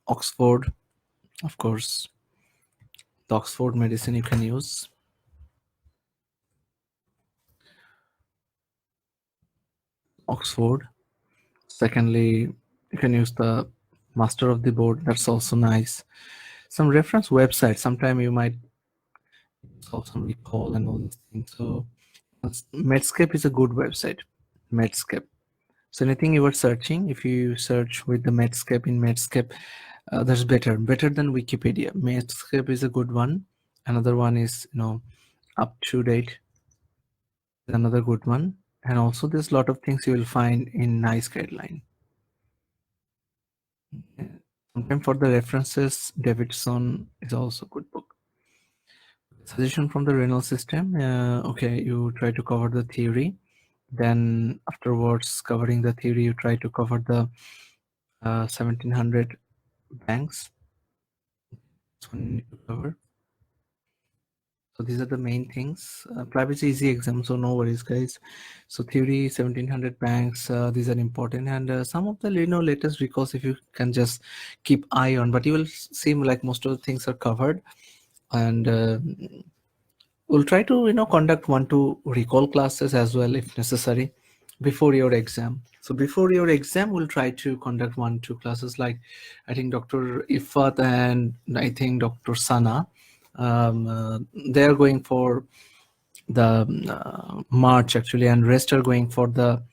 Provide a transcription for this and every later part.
Oxford, of course, the Oxford medicine you can use. Oxford. Secondly, you can use the master of the board. That's also nice. Some reference websites. Sometime you might solve some recall and all these things. So Medscape is a good website. Medscape. So anything you are searching, if you search with the Medscape in Medscape, that's better than Wikipedia. Medscape is a good one. Another one is, Up to Date, another good one. And also there's a lot of things you will find in NICE guideline. Sometimes for the references, Davidson is also a good book. Suggestion from the renal system. Okay, you try to cover the theory. Then afterwards, covering the theory, you try to cover the 1700 banks. That's one you cover. So these are the main things. Plab is easy exam, so no worries, guys. So theory, 1700 banks, these are important. And some of the latest recalls, if you can just keep eye on, but you will seem like most of the things are covered. And we'll try to conduct 1-2 recall classes as well if necessary before your exam. So before your exam, we'll try to conduct 1-2 classes, like I think Dr. Ifat and I think Dr. Sana. They are going for the March actually, and rest are going for the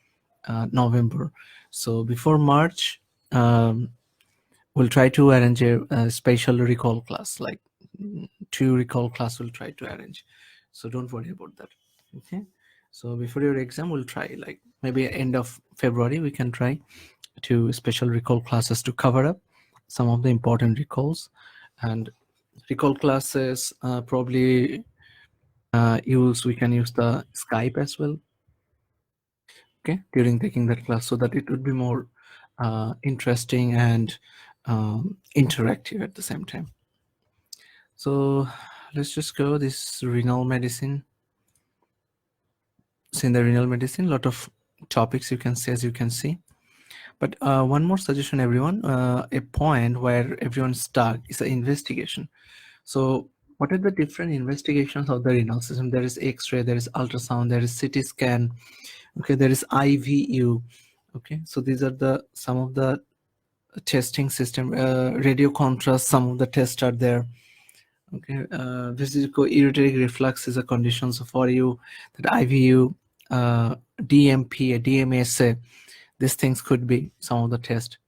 November. So before March, we'll try to arrange a special recall class, like 2 recall class we'll try to arrange. So don't worry about that. Okay. So before your exam, we'll try, like maybe end of February, we can try 2 special recall classes to cover up some of the important recalls. And recall classes probably we can use the Skype as well, okay, during taking that class, so that it would be more interesting and interactive at the same time. So let's just go this renal medicine. So in the renal medicine, a lot of topics you can see, as you can see. But one more suggestion, everyone. A point where everyone's stuck is the investigation. So what are the different investigations of the renal system? There is X-ray, there is ultrasound, there is CT scan. Okay, there is IVU. Okay, so these are some of the testing system. Radio contrast, some of the tests are there. Okay, vesico-ureteric reflux is a condition. So for you, that IVU, DMP, DMSA, these things could be some of the tests.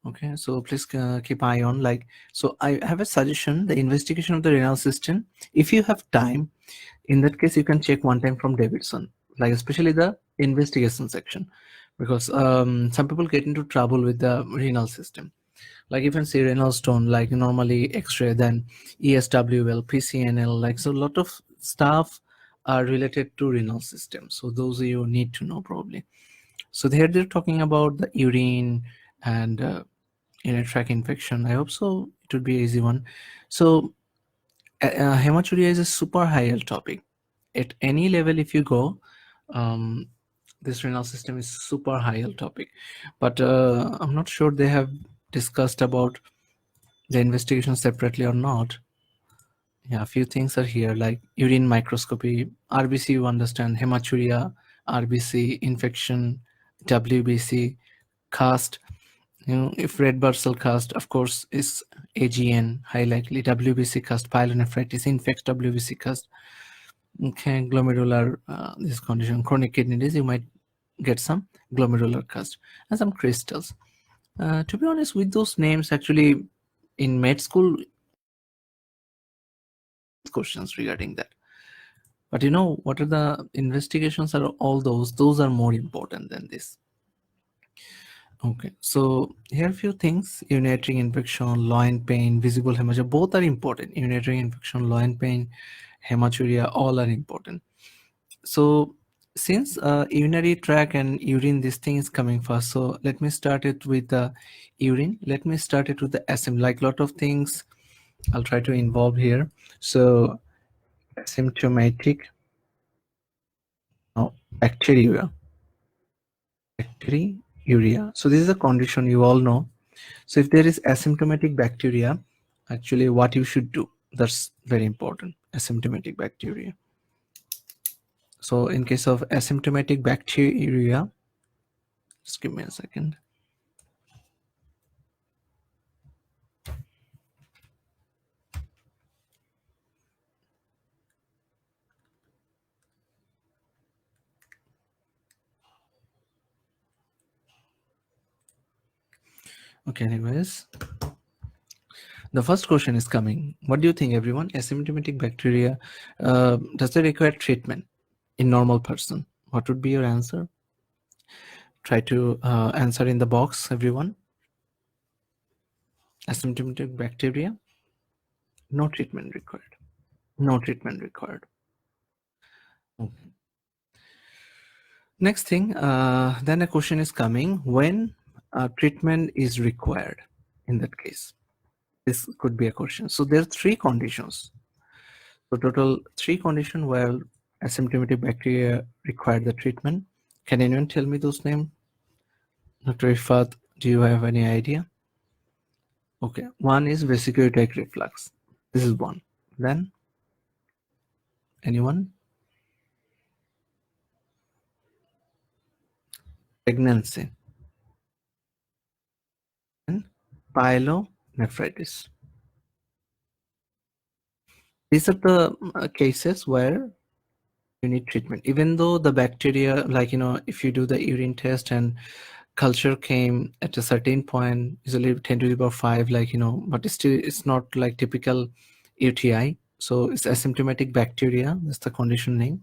Okay, so please keep eye on. Like, so I have a suggestion: the investigation of the renal system. If you have time, in that case, you can check one time from Davidson, like especially the investigation section, because some people get into trouble with the renal system. Like you can see renal stone, like normally X-ray, then ESWL, PCNL, like so a lot of stuff are related to renal system. So those you need to know probably. So here they're talking about the urine and urinary tract infection. I hope so. It would be an easy one. So hematuria is a super high yield topic. At any level, if you go, this renal system is super high yield topic. But I'm not sure they have discussed about the investigation separately or not. Yeah, a few things are here, like urine microscopy, RBC, you understand, hematuria, RBC, infection, WBC, cast. If red blood cell cast, of course, is AGN, high likely. WBC cast, pyelonephritis, infects WBC cast. Okay, glomerular, this condition, chronic kidney disease, you might get some glomerular cast and some crystals. To be honest, with those names, actually, in med school, questions regarding that. But what are the investigations? Are all those are more important than this. Okay, so here are a few things: urinary infection, loin pain, visible hematuria. Both are important. Urinary infection, loin pain, hematuria, all are important. So since urinary tract and urine, this thing is coming first, so let me start it with the urine. Let me start it with the SM. Like lot of things I'll try to involve here. So asymptomatic bacteria, urea. So this is a condition you all know. So if there is asymptomatic bacteria, actually what you should do, that's very important. Asymptomatic bacteria. So in case of asymptomatic bacteria, just give me a second. Okay, anyways, the first question is coming. What do you think, everyone? Asymptomatic bacteria, does it require treatment in normal person? What would be your answer? Try to answer in the box, everyone. Asymptomatic bacteria, no treatment required. No treatment required. Okay. Next thing, then a question is coming, when treatment is required in that case. This could be a question. So there are three conditions. So total three conditions where asymptomatic bacteria require the treatment. Can anyone tell me those names? Dr. Ifat, do you have any idea? Okay, one is vesicular reflux. This is one. Then, anyone? Pregnancy and pyelonephritis. These are the cases where you need treatment. Even though the bacteria, like, if you do the urine test and culture came at a certain point, usually 10 to the power 5, like, but still it's not like typical UTI. So it's asymptomatic bacteria. That's the condition name.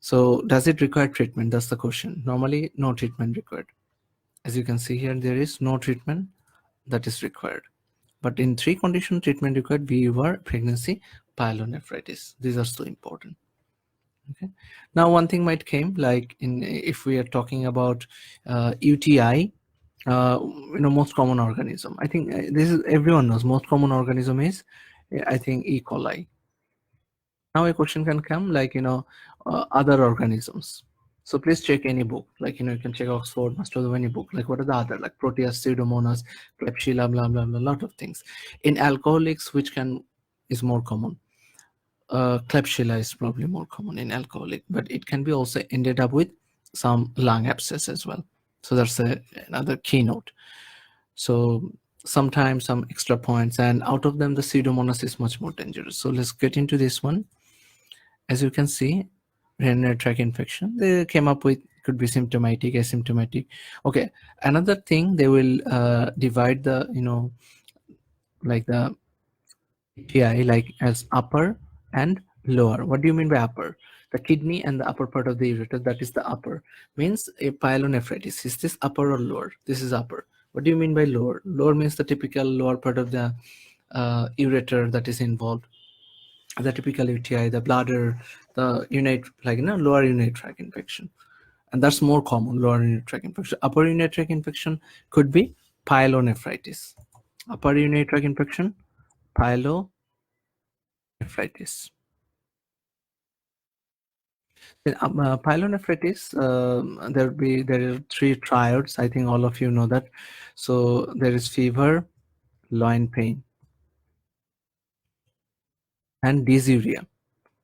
So does it require treatment? That's the question. Normally, no treatment required. As you can see here, there is no treatment that is required. But in three condition treatment required, fever, pregnancy, pyelonephritis. These are so important. Okay. Now one thing might came, like if we are talking about UTI, most common organism. I think this is everyone knows. Most common organism is, I think, E. coli. Now a question can come, like, other organisms. So please check any book, like, you can check Oxford, must have any book, like what are the other, like Proteus, Pseudomonas, Klebsiella, blah, blah, blah, lot of things. In alcoholics, which is more common? Klebsiella is probably more common in alcoholic, but it can be also ended up with some lung abscess as well. So that's another keynote. So sometimes some extra points, and out of them, the Pseudomonas is much more dangerous. So let's get into this one. As you can see, urinary tract infection, they came up with could be symptomatic, asymptomatic. Okay, another thing, they will divide the, like the UTI, like as upper and lower. What do you mean by upper? The kidney and the upper part of the ureter, that is the upper. Means a pyelonephritis. Is this upper or lower? This is upper. What do you mean by lower? Lower means the typical lower part of the ureter that is involved. The typical UTI, the bladder, the urinary, like, lower urinary tract infection. And that's more common, lower urinary tract infection. Upper urinary tract infection could be pyelonephritis. Upper urinary tract infection, pyelonephritis. In pyelonephritis, there are three triads. I think all of you know that. So there is fever, loin pain, and dysuria.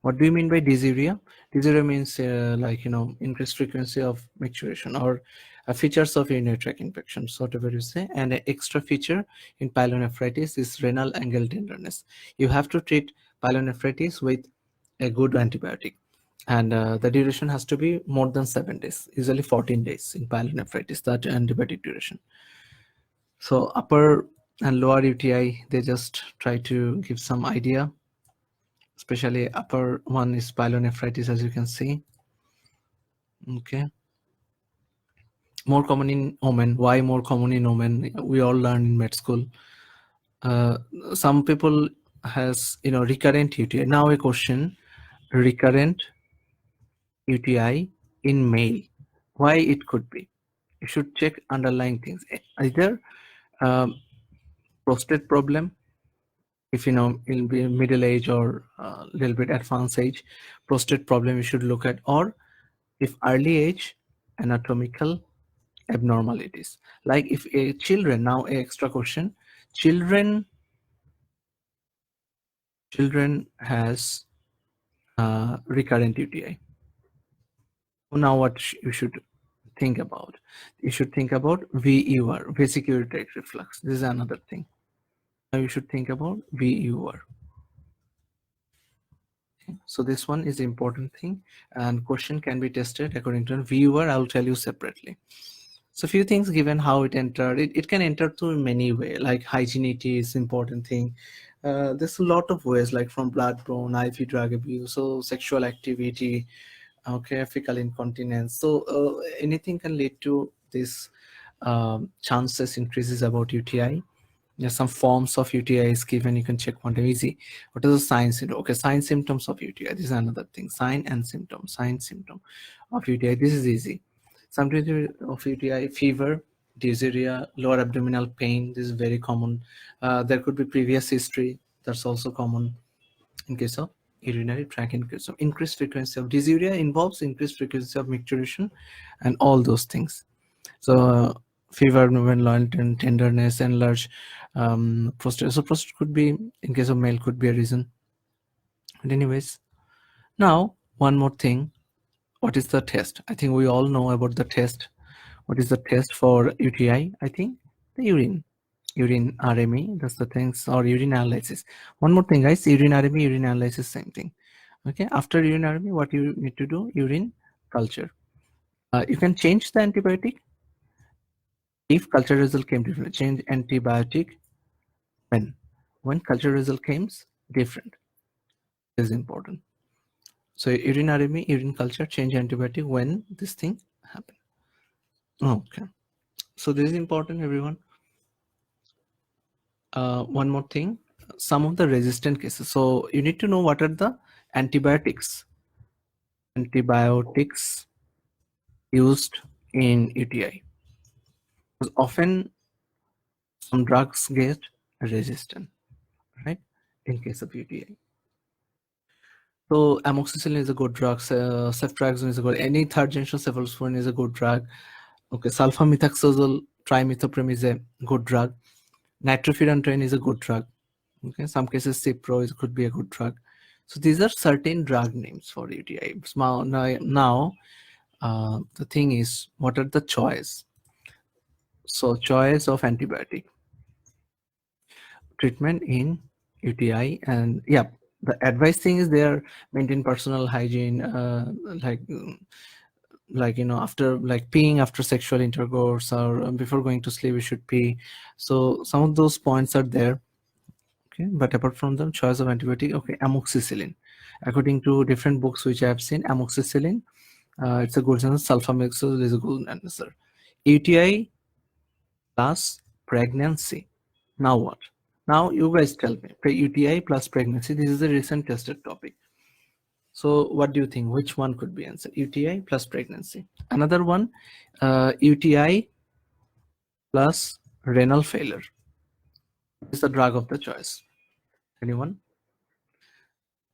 What do you mean by dysuria? Dysuria means like, increased frequency of micturition, or features of urinary tract infections, whatever you say. And an extra feature in pyelonephritis is renal angle tenderness. You have to treat pyelonephritis with a good antibiotic, and the duration has to be more than 7 days, usually 14 days in pyelonephritis, that antibiotic duration. So upper and lower UTI, they just try to give some idea. Especially upper one is pyelonephritis, as you can see. Okay. More common in women. Why more common in women? We all learn in med school. Some people has, recurrent UTI. Now a question, recurrent UTI in male. Why it could be? You should check underlying things. Either prostate problem, if in middle age or a little bit advanced age, prostate problem you should look at, or if early age, anatomical abnormalities. Like if a children, now a extra question, children has recurrent UTI. Now what you should think about? You should think about VUR, vesicular urinary reflux. This is another thing. Now you should think about VUR. So this one is important thing, and question can be tested according to VUR. I will tell you separately. So few things given how it entered. It can enter through many ways, like hygienity is important thing. There's a lot of ways, like from blood-borne, IV drug abuse, so sexual activity, okay, fecal incontinence. So anything can lead to this chances increases about UTI. There's some forms of UTI is given. You can check one time easy. What are the signs? Okay, sign symptoms of UTI. This is another thing. Sign and symptom. Sign symptom of UTI. This is easy. Symptoms of UTI: fever, dysuria, lower abdominal pain. This is very common. There could be previous history. That's also common in case of urinary tract infection. Increased frequency of dysuria involves increased frequency of micturition and all those things. So fever, and tenderness, enlarged prostate. So prostate could be, in case of male, could be a reason. But anyways, now one more thing. What is the test? I think we all know about the test. What is the test for UTI? I think the urine RME. That's the things, or urine analysis. One more thing, guys. Urine RME, urine analysis, same thing. Okay. After urine RME, what you need to do? Urine culture. You can change the antibiotic. If culture result came different, change antibiotic when culture result comes different. This is important. So urine RME, urine culture, change antibiotic when this thing happen. Okay. So this is important, everyone. One more thing, some of the resistant cases. So you need to know what are the antibiotics used in UTI. Because often some drugs get resistant, right, in case of UTI. So amoxicillin is a good drug, ceftriaxone is a good, any third generation cephalosporin is a good drug. Okay, sulfamethoxazole trimethoprim is a good drug. Nitrofurantoin is a good drug. Okay, some cases Cipro could be a good drug. So these are certain drug names for UTI. Now the thing is, what are the choice? So choice of antibiotic treatment in UTI, and yeah, the advice thing is there: maintain personal hygiene, like you know, after like peeing after sexual intercourse, or before going to sleep you should pee. So some of those points are there. Okay, but apart from the choice of antibiotic, okay, amoxicillin. According to different books which I have seen, amoxicillin, it's a good answer. Sulfamethoxazole is a good answer. UTI plus pregnancy. Now what? Now you guys tell me. UTI plus pregnancy. This is a recent tested topic. So what do you think? Which one could be answered? UTI plus pregnancy. Another one, UTI plus renal failure. What is the drug of the choice? Anyone?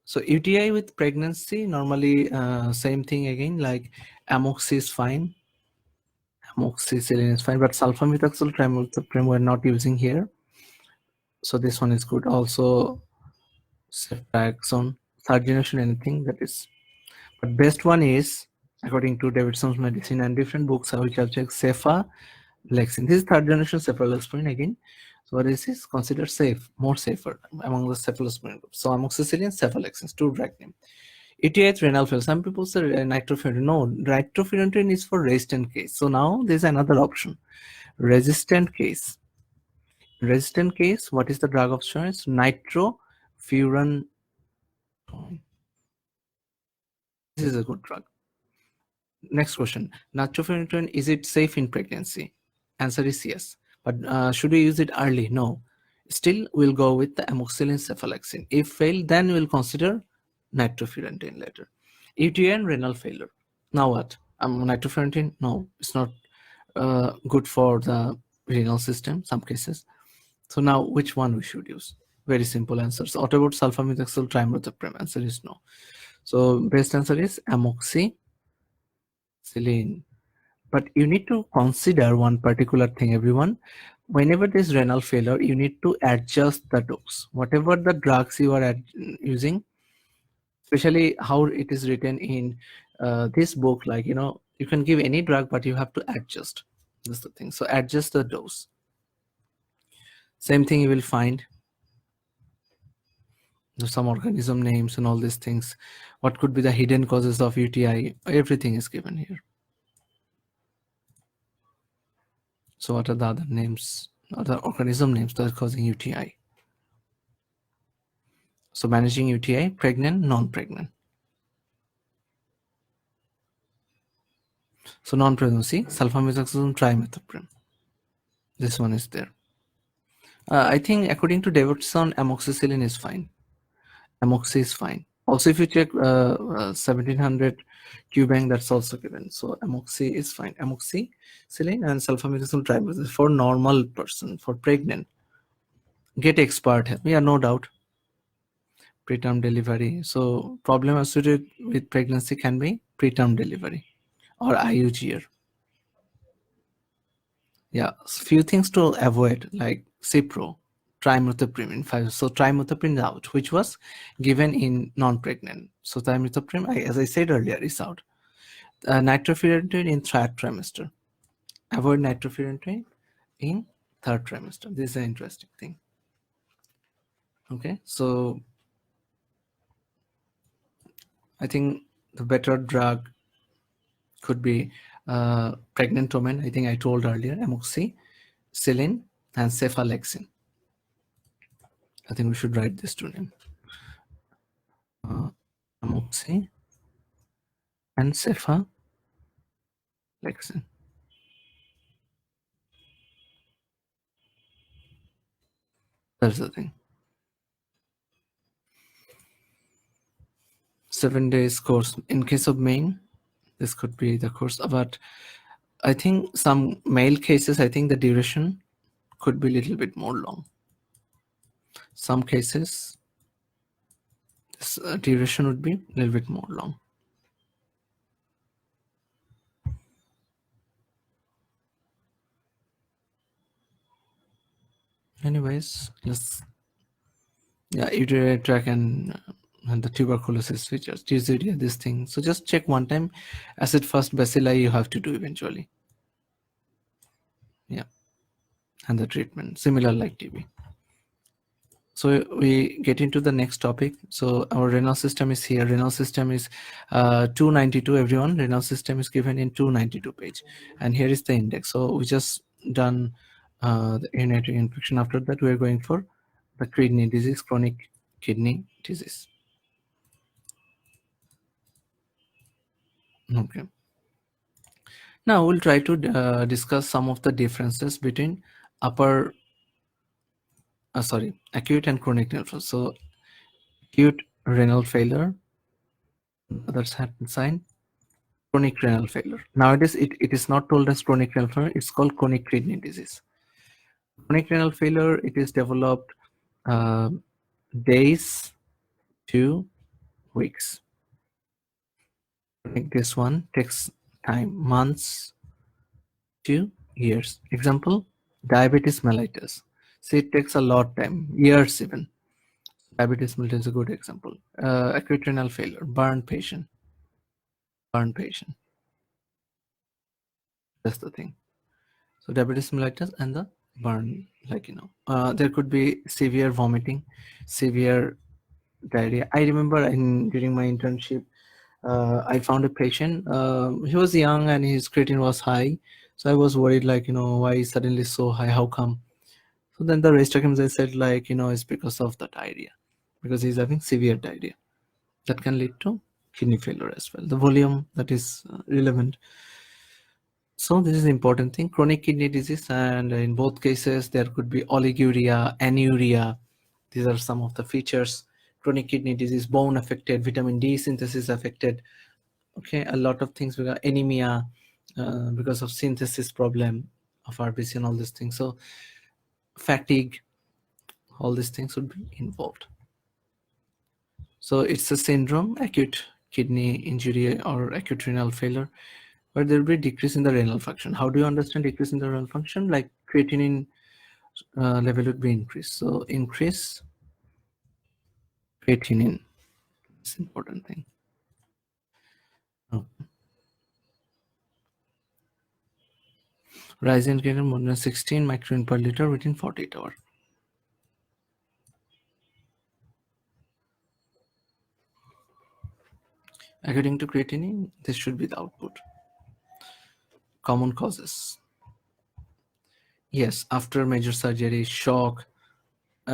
So UTI with pregnancy, normally same thing again, like amoxi is fine. Amoxicillin is fine, but sulfamethoxazole trimethoprim we're not using here. So this one is good. Also ceftriaxone, third generation, anything that is. But best one is, according to Davidson's medicine and different books which I've checked, cephalexin. This is third generation cephalosporin again. So this is considered safe, more safer among the cephalosporin groups. So amoxicillin, cephalexin, two drug name. UTI renal failure. Some people say nitrofurantoin. No, nitrofurantoin is for resistant case. So now there's another option. Resistant case. Resistant case, what is the drug of choice? Nitrofurantoin. This is a good drug. Next question. Nitrofurantoin, is it safe in pregnancy? Answer is yes. But should we use it early? No. Still, we'll go with the amoxicillin cephalexin. If failed, then we'll consider nitrofurantoin later. UTI and renal failure. Now what? Nitrofurantoin? No, it's not good for the renal system, some cases. So now which one we should use? Very simple answers. What about sulfamethoxazole trimethoprim? Answer is no. So best answer is amoxicillin. But you need to consider one particular thing, everyone. Whenever there's renal failure, you need to adjust the dose. Whatever the drugs you are using, especially how it is written in this book, like, you can give any drug, but you have to adjust. That's the thing. So adjust the dose. Same thing you will find. There's some organism names and all these things. What could be the hidden causes of UTI? Everything is given here. So what are the other names, other organism names that are causing UTI? So managing UTI, pregnant, non-pregnant. So non-pregnancy, sulfamethoxazine, trimethoprim. This one is there. I think according to Davidson, amoxicillin is fine. Amoxi is fine. Also, if you check 1700 Q bank, that's also given. So amoxi is fine. Amoxicillin and sulfamethoxazine trimethoprim for normal person, for pregnant. Get expert help. Yeah, no doubt. Preterm delivery. So problem associated with pregnancy can be preterm delivery or IUGR. Yeah, few things to avoid, like Cipro, trimethoprim in 5. So trimethoprim is out, which was given in non-pregnant. So trimethoprim, as I said earlier, is out. Nitrofurantoin in third trimester. Avoid nitrofurantoin in third trimester. This is an interesting thing. Okay, so I think the better drug could be pregnant women. I think I told earlier, amoxicillin and cephalexin. I think we should write this to name. Amoxi and cephalexin. That's the thing. 7 days course. In case of Maine, this could be the course. But I think some male cases, I think the duration could be a little bit more long. Some cases, this duration would be a little bit more long. Anyways, urinary tract and the tuberculosis features, dysuria, this thing. So just check one time. Acid fast bacilli you have to do eventually. Yeah, and the treatment similar like TB. So we get into the next topic. So our renal system is here. Renal system is 292. Everyone, renal system is given in 292 page, and here is the index. So we just done the urinary infection. After that, we are going for the kidney disease, chronic kidney disease. Okay. Now we'll try to discuss some of the differences between acute and chronic renal failure. So acute renal failure, that's happened sign. Chronic renal failure. Nowadays, it is not told as chronic renal failure. It's called chronic kidney disease. Chronic renal failure, it is developed days to weeks. Like this one takes time, months to years. Example, diabetes mellitus. See, it takes a lot time, years even. Diabetes mellitus is a good example. Acute renal failure, burn patient. That's the thing. So diabetes mellitus and the burn, there could be severe vomiting, severe diarrhea. I remember during my internship, I found a patient. He was young and his creatinine was high, so I was worried, why is suddenly so high? How come? So then the rest of him, they said, it's because of the diarrhea, because he's having severe diarrhea. That can lead to kidney failure as well. The volume that is relevant. So this is the important thing, chronic kidney disease, and in both cases there could be oliguria, anuria. These are some of the features. Chronic kidney disease, bone affected, vitamin D synthesis affected. Okay, a lot of things. We got anemia because of synthesis problem of RBC and all these things. So fatigue, all these things would be involved. So it's a syndrome, acute kidney injury or acute renal failure. but there will be decrease in the renal function. How do you understand decrease in the renal function? Like creatinine level would be increased. So increase creatinine. It's important thing. Oh. Rise in creatinine more than 16 microgram per liter within 48 hours. According to creatinine, this should be the output. Common causes. Yes, after major surgery, shock,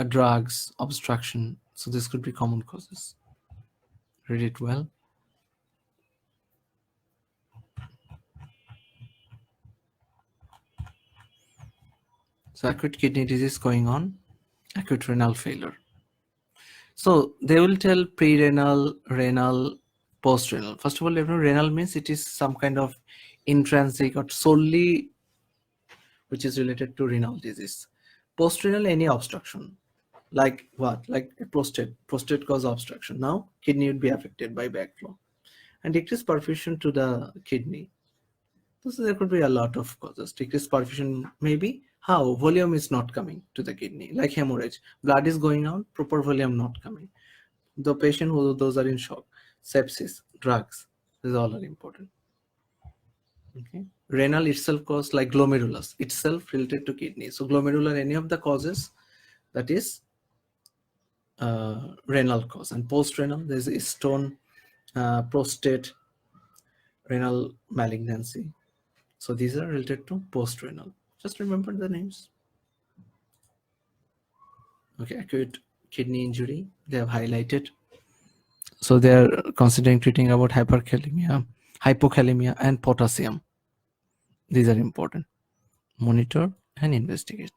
drugs, obstruction. So this could be common causes. Read it well. So acute kidney disease going on, acute renal failure. So they will tell pre-renal, renal, post-renal. First of all, renal means it is some kind of intrinsic or solely which is related to renal disease. Post-renal, any obstruction. Like what? Like a prostate. Prostate cause obstruction. Now kidney would be affected by backflow. And decreased perfusion to the kidney. So there could be a lot of causes. Decreased perfusion maybe. How? Volume is not coming to the kidney. Like hemorrhage. Blood is going out, proper volume not coming. The patient who those are in shock. Sepsis, drugs. These all are important. Okay. Renal itself cause like glomerulus itself related to kidney. So glomerular, any of the causes that is renal cause. And post-renal, there's a stone, prostate, renal malignancy. So these are related to post-renal. Just remember the names. Okay, acute kidney injury, they have highlighted. So they are considering treating about hypokalemia, and potassium. These are important. Monitor and investigate.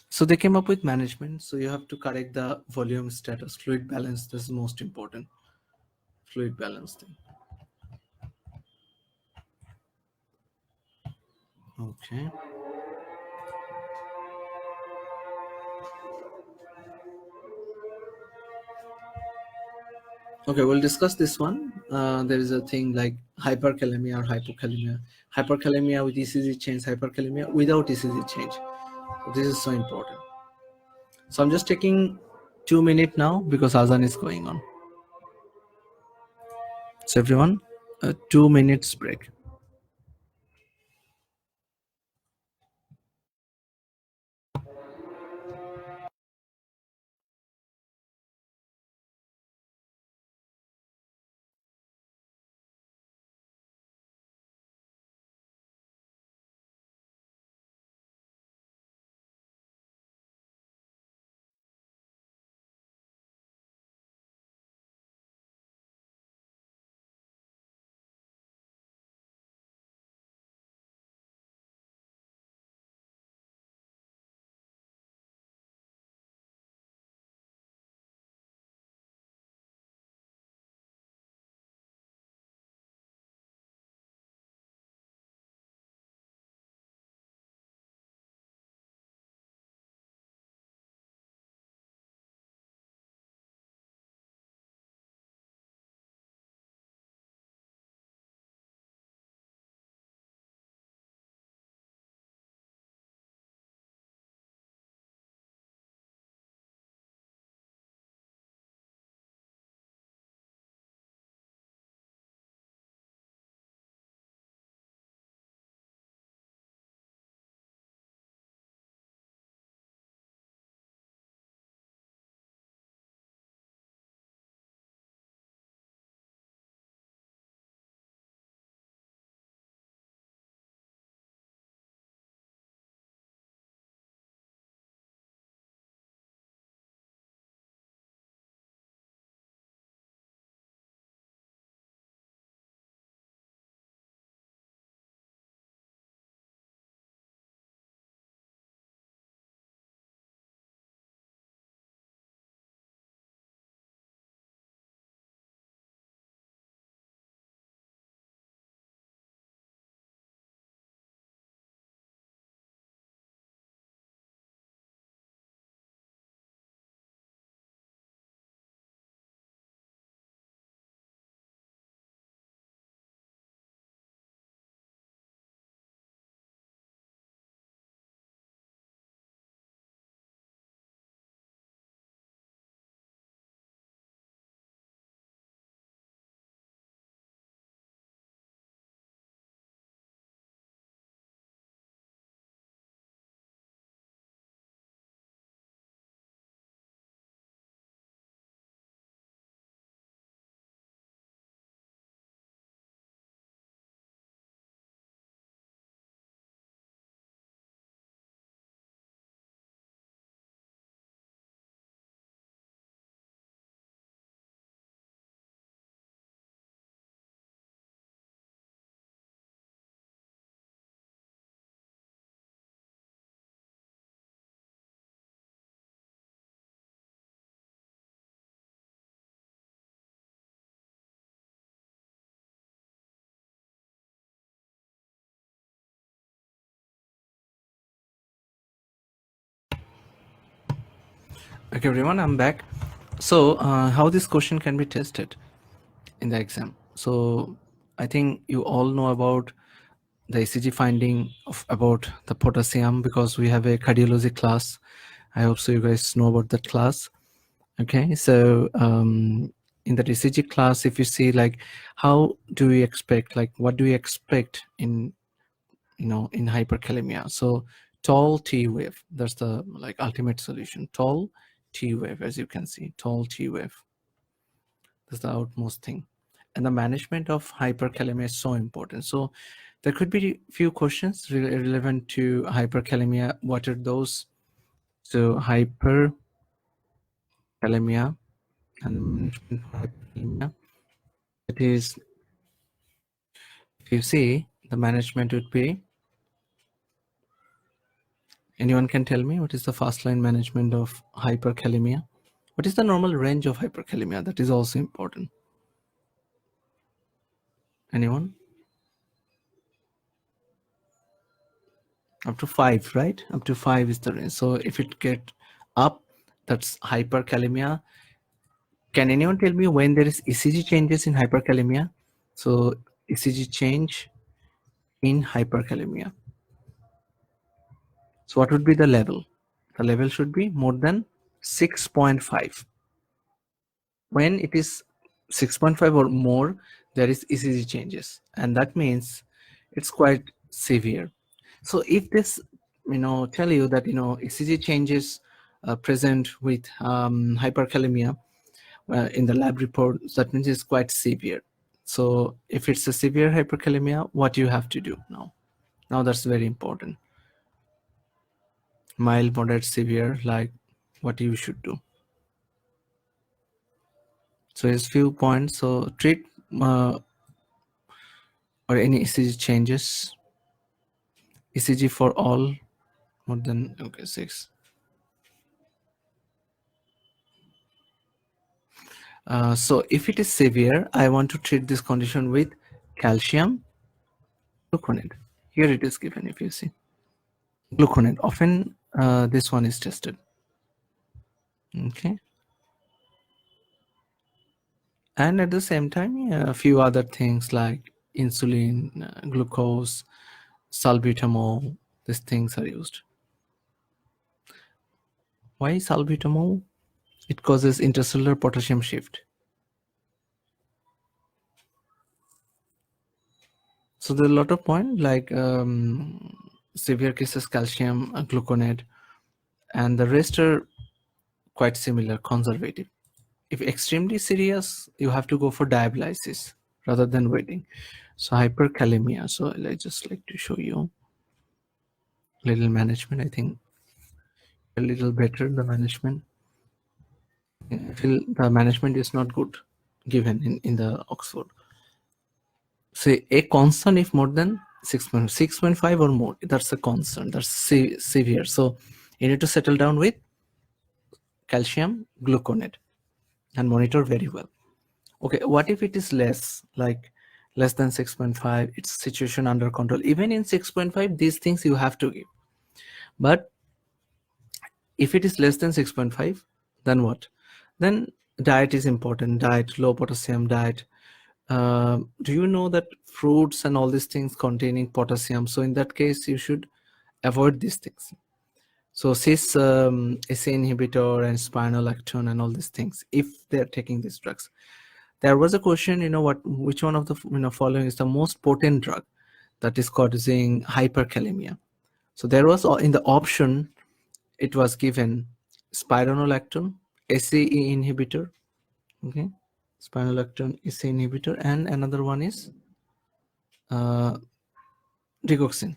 So they came up with management. So you have to correct the volume status, fluid balance. This is most important. Fluid balance thing. Okay. Okay, we'll discuss this one. There is a thing like hyperkalemia or hypokalemia. Hyperkalemia with ECG change, hyperkalemia without ECG change. So this is so important. So I'm just taking 2 minutes now because Azan is going on. So everyone, 2 minutes break. Okay, everyone, I'm back. So, how this question can be tested in the exam? So, I think you all know about the ECG finding of about the potassium because we have a cardiology class. I hope so you guys know about that class. Okay, so in the ECG class, if you see like how do we expect, like what do we expect in in hyperkalemia? So tall T wave, that's the like ultimate solution. Tall T wave, as you can see, tall T wave. That's the outmost thing. And the management of hyperkalemia is so important. So there could be few questions relevant to hyperkalemia. What are those? So hyperkalemia and management of hyperkalemia. It is, if you see, the management would be, anyone can tell me what is the first line management of hyperkalemia? What is the normal range of hyperkalemia? That is also important. Anyone? Up to 5, right? Up to 5 is the range. So if it get up, that's hyperkalemia. Can anyone tell me when there is ECG changes in hyperkalemia? So ECG change in hyperkalemia. So what would be the level? The level should be more than 6.5. When it is 6.5 or more, there is ECG changes, and that means it's quite severe. So if this, tell you that ECG changes present with hyperkalemia in the lab report, that means it's quite severe. So if it's a severe hyperkalemia, what you have to do now? Now that's very important. Mild, moderate, severe, like what you should do. So here's few points. So treat or any ECG changes. ECG for all more than 6. So if it is severe, I want to treat this condition with calcium gluconate. Here it is given, if you see. Gluconate. Often this one is tested. Okay. And at the same time, a few other things like insulin, glucose, salbutamol, these things are used. Why salbutamol? It causes intercellular potassium shift. So there are a lot of points like severe cases calcium gluconate, and the rest are quite similar, conservative. If extremely serious, you have to go for dialysis rather than waiting. So hyperkalemia. So I just like to show you little management. I think a little better the management. I feel the management is not good given in the Oxford. Say a concern if more than 6.5 or more, that's a concern, that's severe. So you need to settle down with calcium gluconate and monitor very well. Okay, what if it is less, like less than 6.5? It's situation under control. Even in 6.5, these things you have to give. But if it is less than 6.5, then what? Then diet is important. Diet, low potassium diet. Do you know that fruits and all these things containing potassium? So in that case, you should avoid these things. So cis SA inhibitor and spironolactone and all these things, if they're taking these drugs. There was a question, which one of the following is the most potent drug that is causing hyperkalemia? So there was in the option, it was given spironolactone, SAE inhibitor, okay, spironolactone SAE inhibitor, and another one is digoxin.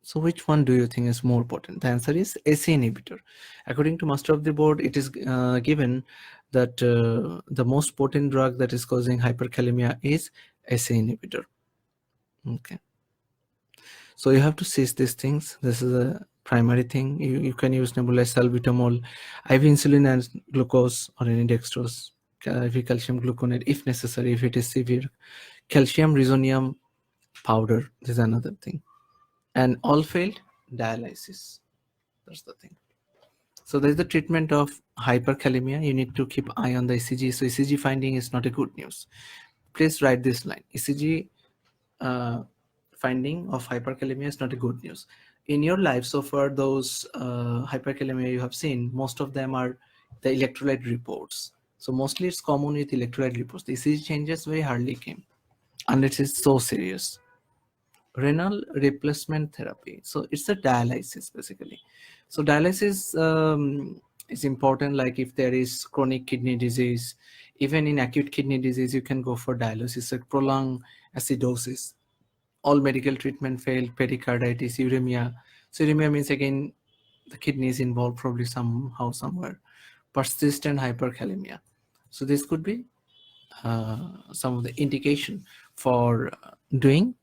So which one do you think is more potent? The answer is SAE inhibitor. According to master of the board, it is given that the most potent drug that is causing hyperkalemia is SAE inhibitor. Okay. So you have to cease these things. This is a primary thing. You can use nebulized salbutamol, IV insulin and glucose, or any dextrose, IV calcium gluconate if necessary, if it is severe. Calcium resonium powder, this is another thing. And all failed, dialysis. That's the thing. So there's the treatment of hyperkalemia. You need to keep eye on the ECG. So ECG finding is not a good news. Please write this line. ECG finding of hyperkalemia is not a good news. In your life, so far, those hyperkalemia you have seen, most of them are the electrolyte reports. So mostly it's common with electrolyte reports. The ECG changes very hardly came, unless it's so serious. Renal replacement therapy. So it's a dialysis basically. So dialysis is important. Like if there is chronic kidney disease, even in acute kidney disease, you can go for dialysis. Like prolonged acidosis, all medical treatment failed, pericarditis, uremia. So uremia means again the kidney is involved probably somehow somewhere. Persistent hyperkalemia. So this could be some of the indication for doing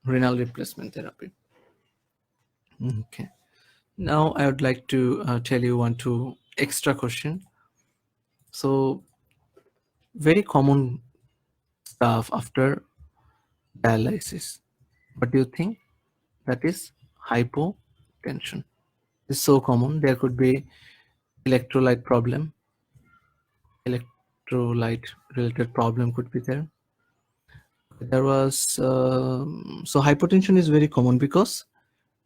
renal replacement therapy. Okay. Now I would like to tell you one two extra question. So very common stuff after dialysis. What do you think? That is hypotension. It's so common. There could be electrolyte problem. Electrolyte related problem could be there. There was so hypotension is very common because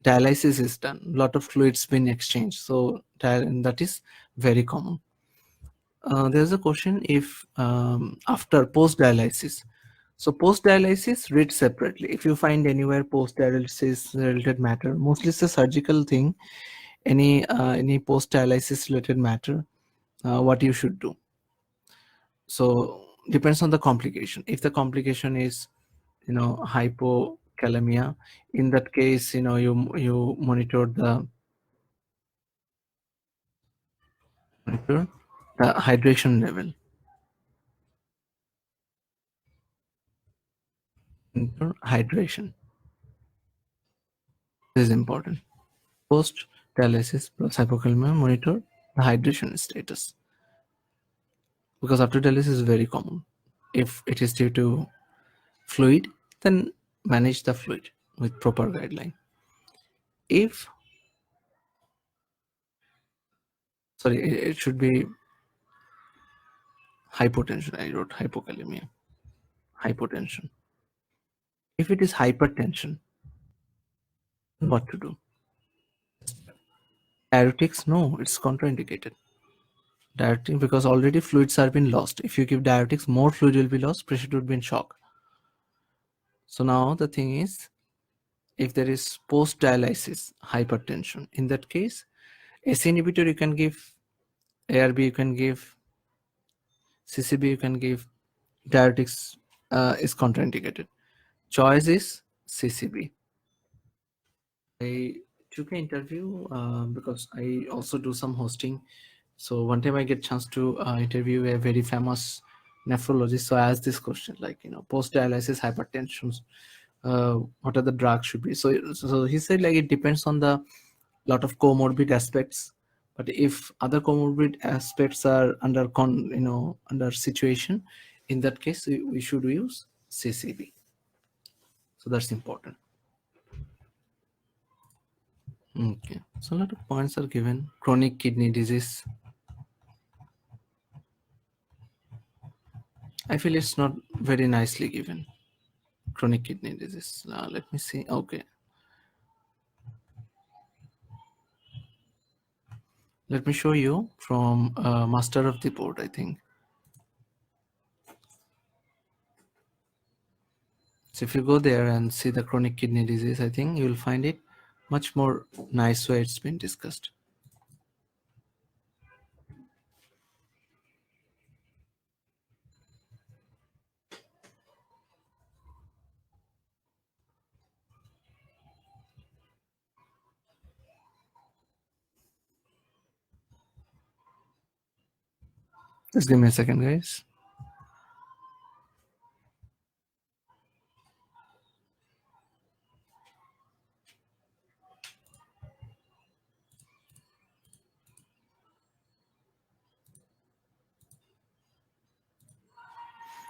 dialysis is done. A lot of fluids been exchanged. So that is very common. There's a question if after post dialysis. So post dialysis, read separately. If you find anywhere post dialysis related matter, mostly it's a surgical thing. Any post dialysis related matter, what you should do. So depends on the complication. If the complication is hypokalemia, in that case you monitor the hydration level. Hydration. This is important. Post dialysis plus hypokalemia, monitor the hydration status, because after dialysis is very common. If it is due to fluid, then manage the fluid with proper guideline. If it should be hypotension. I wrote hypokalemia. Hypotension. If it is hypertension, what to do? Diuretics, no, it's contraindicated. Diuretic, because already fluids are being lost. If you give diuretics, more fluid will be lost, patient would be in shock. So now the thing is, if there is post dialysis hypertension, in that case, ACE inhibitor you can give, ARB you can give, CCB you can give, diuretics is contraindicated. Choice is CCB. I took an interview because I also do some hosting. So one time I get chance to interview a very famous nephrologist. So I asked this question, like, post dialysis hypertension, what are the drugs should be? So he said, like, it depends on the lot of comorbid aspects. But if other comorbid aspects are under situation, in that case we should use CCB. So that's important. Okay, so a lot of points are given. Chronic kidney disease. I feel it's not very nicely given. Chronic kidney disease. Let me see. Okay. Let me show you from Master of the Board, I think. So if you go there and see the chronic kidney disease, I think you will find it much more nice way it's been discussed. Just give me a second, guys.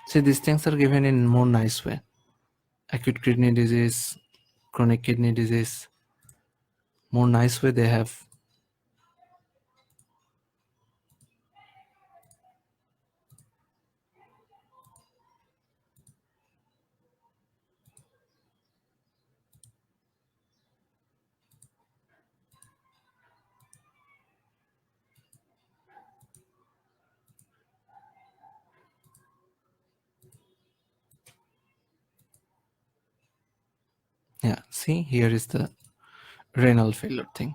See, these things are given in more nice way. Acute kidney disease, chronic kidney disease, more nice way they have Yeah, see, here is the renal failure thing.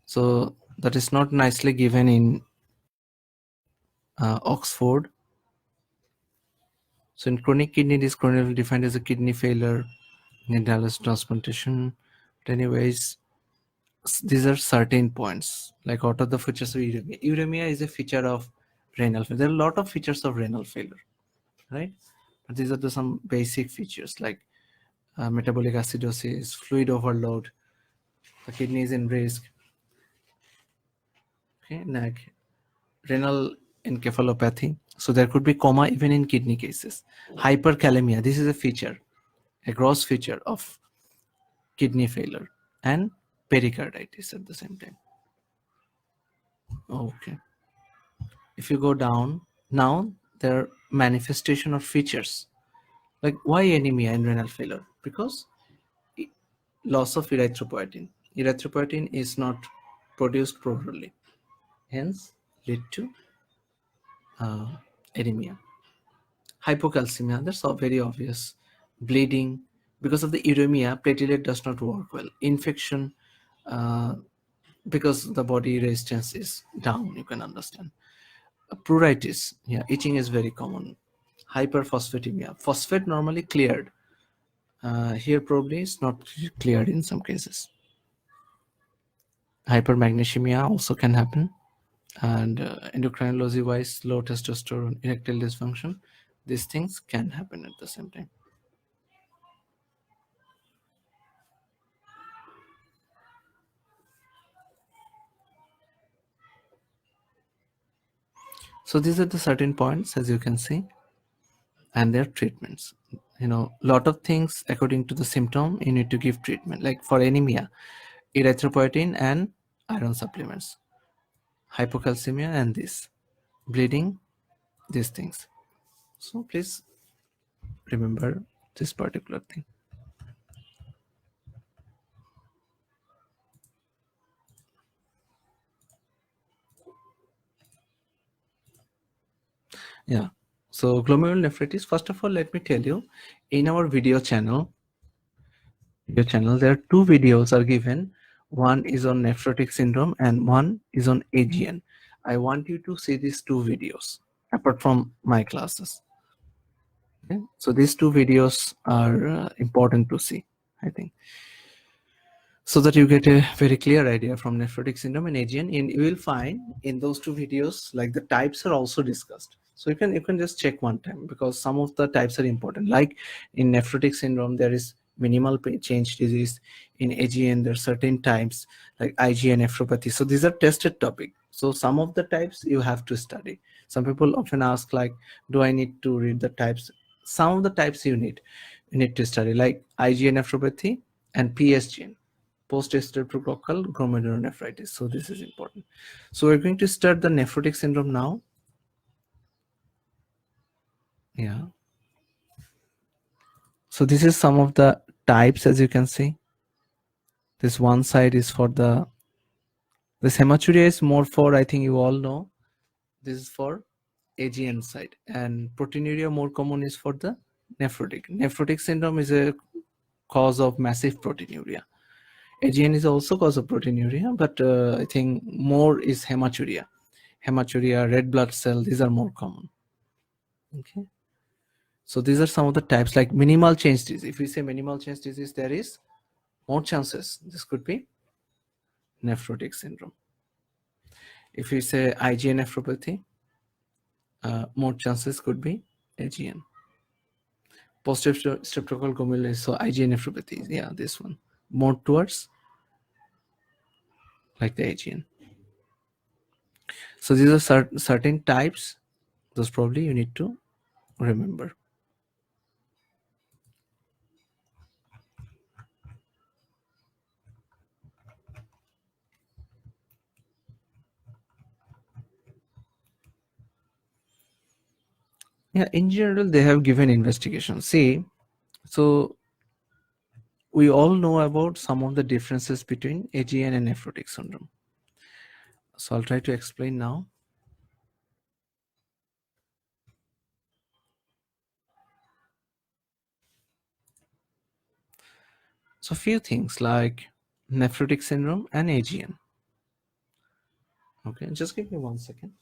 So that is not nicely given in Oxford. So in chronic kidney disease, chronically defined as a kidney failure, need dialysis transplantation. But anyways, these are certain points. Like what are the features of uremia? Uremia is a feature of renal failure. There are a lot of features of renal failure, right? But these are the some basic features like metabolic acidosis, fluid overload, the kidney is in risk. Okay, like renal encephalopathy. So there could be coma even in kidney cases. Hyperkalemia. This is a feature, a gross feature of kidney failure, and pericarditis at the same time. Okay. If you go down, now there are manifestation of features. Like why anemia in renal failure? Because loss of erythropoietin. Erythropoietin is not produced properly, hence lead to anemia. Hypocalcemia, that's all very obvious. Bleeding, because of the uremia, platelet does not work well. Infection, uh, because the body resistance is down, you can understand. Pruritus, yeah, itching is very common. Hyperphosphatemia, phosphate normally cleared. Here probably it's not cleared in some cases. Hypermagnesemia also can happen. And endocrinology wise, low testosterone, erectile dysfunction, these things can happen at the same time. So these are the certain points, as you can see, and their treatments. Lot of things according to the symptom, you need to give treatment. Like for anemia, erythropoietin and iron supplements. Hypocalcemia and this. Bleeding, these things. So please remember this particular thing. Yeah. So glomerulonephritis, first of all, let me tell you, in our video channel, there are two videos are given. One is on nephrotic syndrome and one is on AGN. I want you to see these two videos apart from my classes. Okay? So these two videos are important to see, I think, so that you get a very clear idea from nephrotic syndrome and AGN. And you will find in those two videos, like the types are also discussed. So you can just check one time because some of the types are important. Like in nephrotic syndrome, there is minimal change disease. In AGN, there are certain types like IgA nephropathy. So these are tested topic. So some of the types you have to study. Some people often ask like, do I need to read the types? Some of the types you need to study, like IgA nephropathy and PSGN, post-streptococcal glomerulonephritis. So this is important. So we're going to start the nephrotic syndrome now. Yeah. So this is some of the types, as you can see. This one side is for this hematuria is more for, I think you all know, this is for AGN side, and proteinuria more common is for the nephrotic. Nephrotic syndrome is a cause of massive proteinuria. AGN is also cause of proteinuria, but I think more is hematuria. Hematuria, red blood cell, these are more common. Okay. So these are some of the types, like minimal change disease. If we say minimal change disease, there is more chances this could be nephrotic syndrome. If we say IgA nephropathy, more chances could be AGN. Post-streptococcal glomerulonephritis, so IgA nephropathy, yeah, this one. More towards like the AGN. So these are certain types, those probably you need to remember. Yeah, in general, they have given investigation. See, so we all know about some of the differences between AGN and nephrotic syndrome. So I'll try to explain now. So few things like nephrotic syndrome and AGN. Okay, just give me 1 second.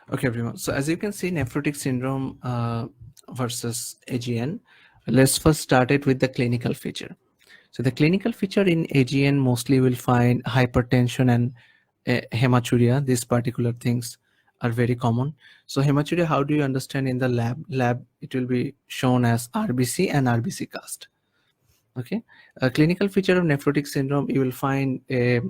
Okay, everyone. So as you can see, nephrotic syndrome versus AGN. Let's first start it with the clinical feature. So the clinical feature in AGN mostly will find hypertension and hematuria. These particular things are very common. So hematuria, how do you understand in the lab? Lab, it will be shown as RBC and RBC cast. Okay, a clinical feature of nephrotic syndrome, you will find a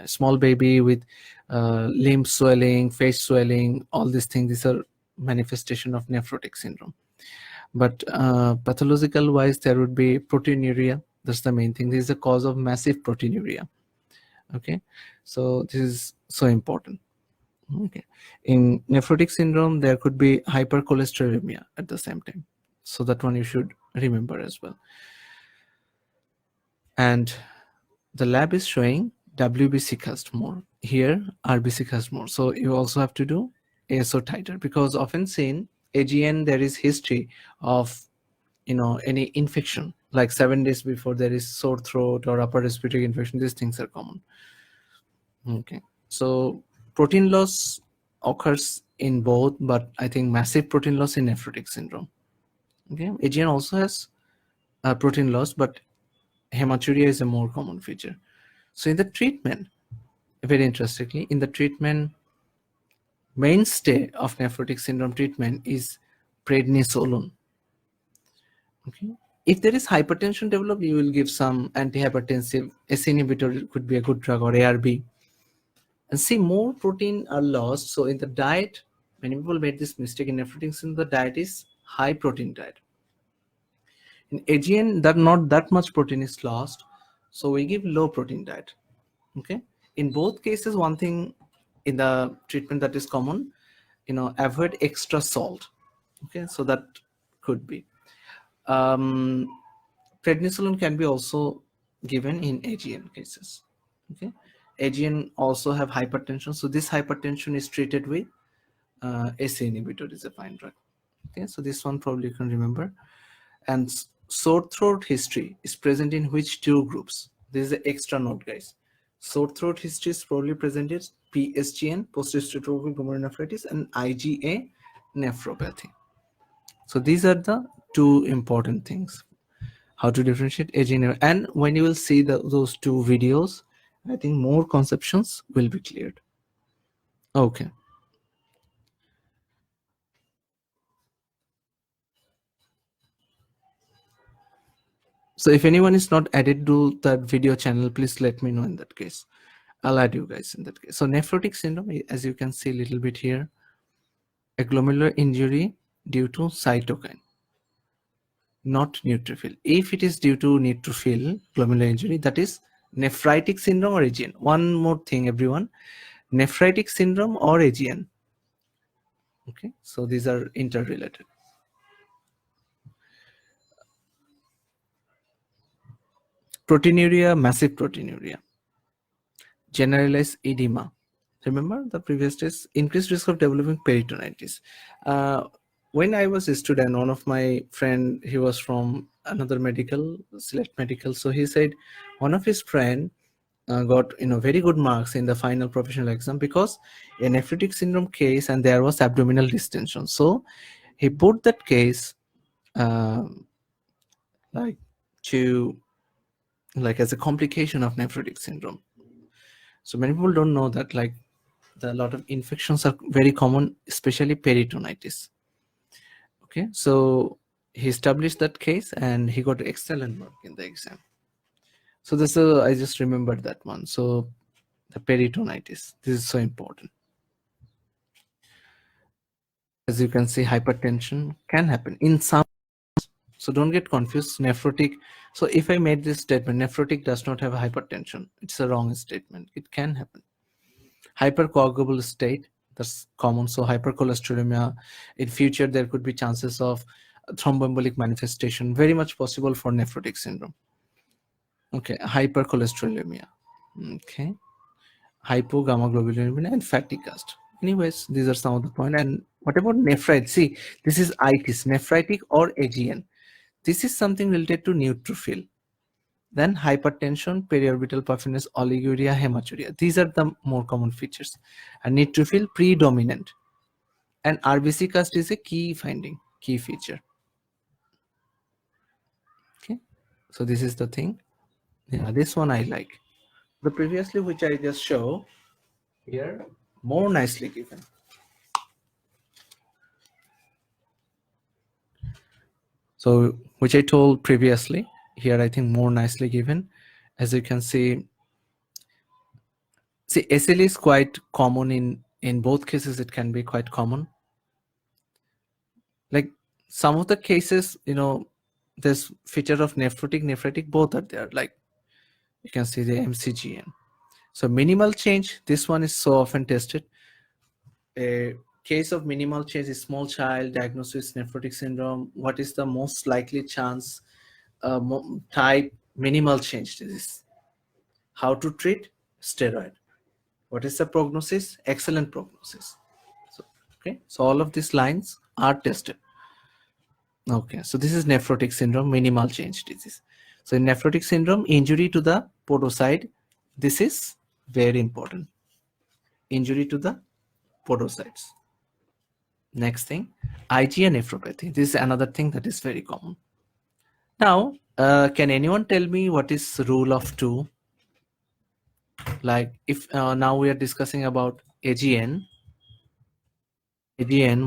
small baby with limb swelling, face swelling, all these things. These are manifestation of nephrotic syndrome. But pathological wise, there would be proteinuria. That's the main thing. This is the cause of massive proteinuria. Okay, so this is so important. Okay, in nephrotic syndrome, there could be hypercholesterolemia at the same time. So that one you should remember as well. And the lab is showing WBC cast more. Here, RBC cast more. So you also have to do ASO titer, because often seen AGN, there is history of any infection, like 7 days before there is sore throat or upper respiratory infection. These things are common. Okay, so protein loss occurs in both, but I think massive protein loss in nephrotic syndrome. Okay, AGN also has protein loss, but hematuria is a more common feature. So in the treatment, very interestingly, in the treatment, mainstay of nephrotic syndrome treatment is prednisolone. Okay, if there is hypertension developed, you will give some antihypertensive. ACE inhibitor could be a good drug, or ARB. And see, more protein are lost. So in the diet, many people made this mistake in nephrotic syndrome. The diet is high protein diet. In AGN, that not that much protein is lost, so we give low protein diet. Okay, in both cases, one thing in the treatment that is common, avoid extra salt. Okay, so that could be. Prednisolone can be also given in AGN cases. Okay, AGN also have hypertension, so this hypertension is treated with ACE inhibitor is a fine drug. Okay, so this one probably you can remember. And sore throat history is present in which two groups? This is the extra note, guys. Sore throat history is probably presented PSGN, post-hysterotrophic glomerulonephritis, and IgA nephropathy. So these are the two important things. How to differentiate AGA, and when you will see those two videos, I think more conceptions will be cleared. Okay. So if anyone is not added to that video channel, please let me know in that case. I'll add you guys in that case. So nephrotic syndrome, as you can see a little bit here, a glomerular injury due to cytokine, not neutrophil. If it is due to neutrophil glomerular injury, that is nephritic syndrome or AGN. One more thing, everyone, nephritic syndrome or AGN. Okay, so these are interrelated. Proteinuria, massive proteinuria, generalized edema. Remember the previous test, increased risk of developing peritonitis. When I was a student, one of my friend, he was from another medical, select medical. So he said one of his friend got very good marks in the final professional exam because a nephrotic syndrome case and there was abdominal distension. So he put that case like as a complication of nephrotic syndrome. So many people don't know that a lot of infections are very common, especially peritonitis. Okay, so he established that case and he got excellent mark in the exam. So this I just remembered that one. So the peritonitis, this is so important. As you can see, hypertension can happen in some. So don't get confused. Nephrotic. So if I made this statement, nephrotic does not have hypertension, it's a wrong statement. It can happen. Hypercoagulable state, that's common. So hypercholesterolemia. In future, there could be chances of thromboembolic manifestation, very much possible for nephrotic syndrome. Okay, hypercholesterolemia. Okay, hypogammaglobulinemia and fatigue cast. Anyways, these are some of the point. And what about nephritis? See, this is itis, nephritic or AGN. This is something related to neutrophil. Then hypertension, periorbital puffiness, oliguria, hematuria. These are the more common features. And neutrophil predominant. And RBC cast is a key finding, key feature. Okay, so this is the thing. Yeah, this one I like. The previously which I just show here, more nicely given. So which I told previously, here I think more nicely given. As you can see, SL is quite common in both cases. It can be quite common. Like some of the cases, you know, this feature of nephrotic, both are there. Like you can see the MCGN. So minimal change, this one is so often tested. A case of minimal change is small child diagnosed with nephrotic syndrome. What is the most likely chance? Type minimal change disease. How to treat? Steroid. What is the prognosis? Excellent prognosis. So, okay, so all of these lines are tested. Okay, so this is nephrotic syndrome, minimal change disease. So in nephrotic syndrome, injury to the podocyte, this is very important. Injury to the podocytes. Next thing, IgA nephropathy. This is another thing that is very common. Now, can anyone tell me what is rule of two? Like if now we are discussing about AGN,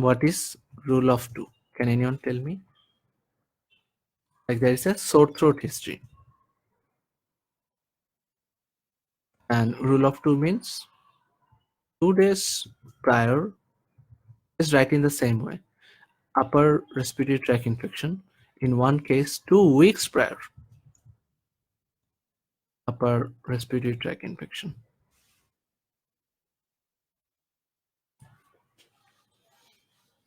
what is rule of two? Can anyone tell me? Like there is a sore throat history. And rule of two means 2 days prior is right in the same way. Upper respiratory tract infection. In one case, 2 weeks prior. Upper respiratory tract infection.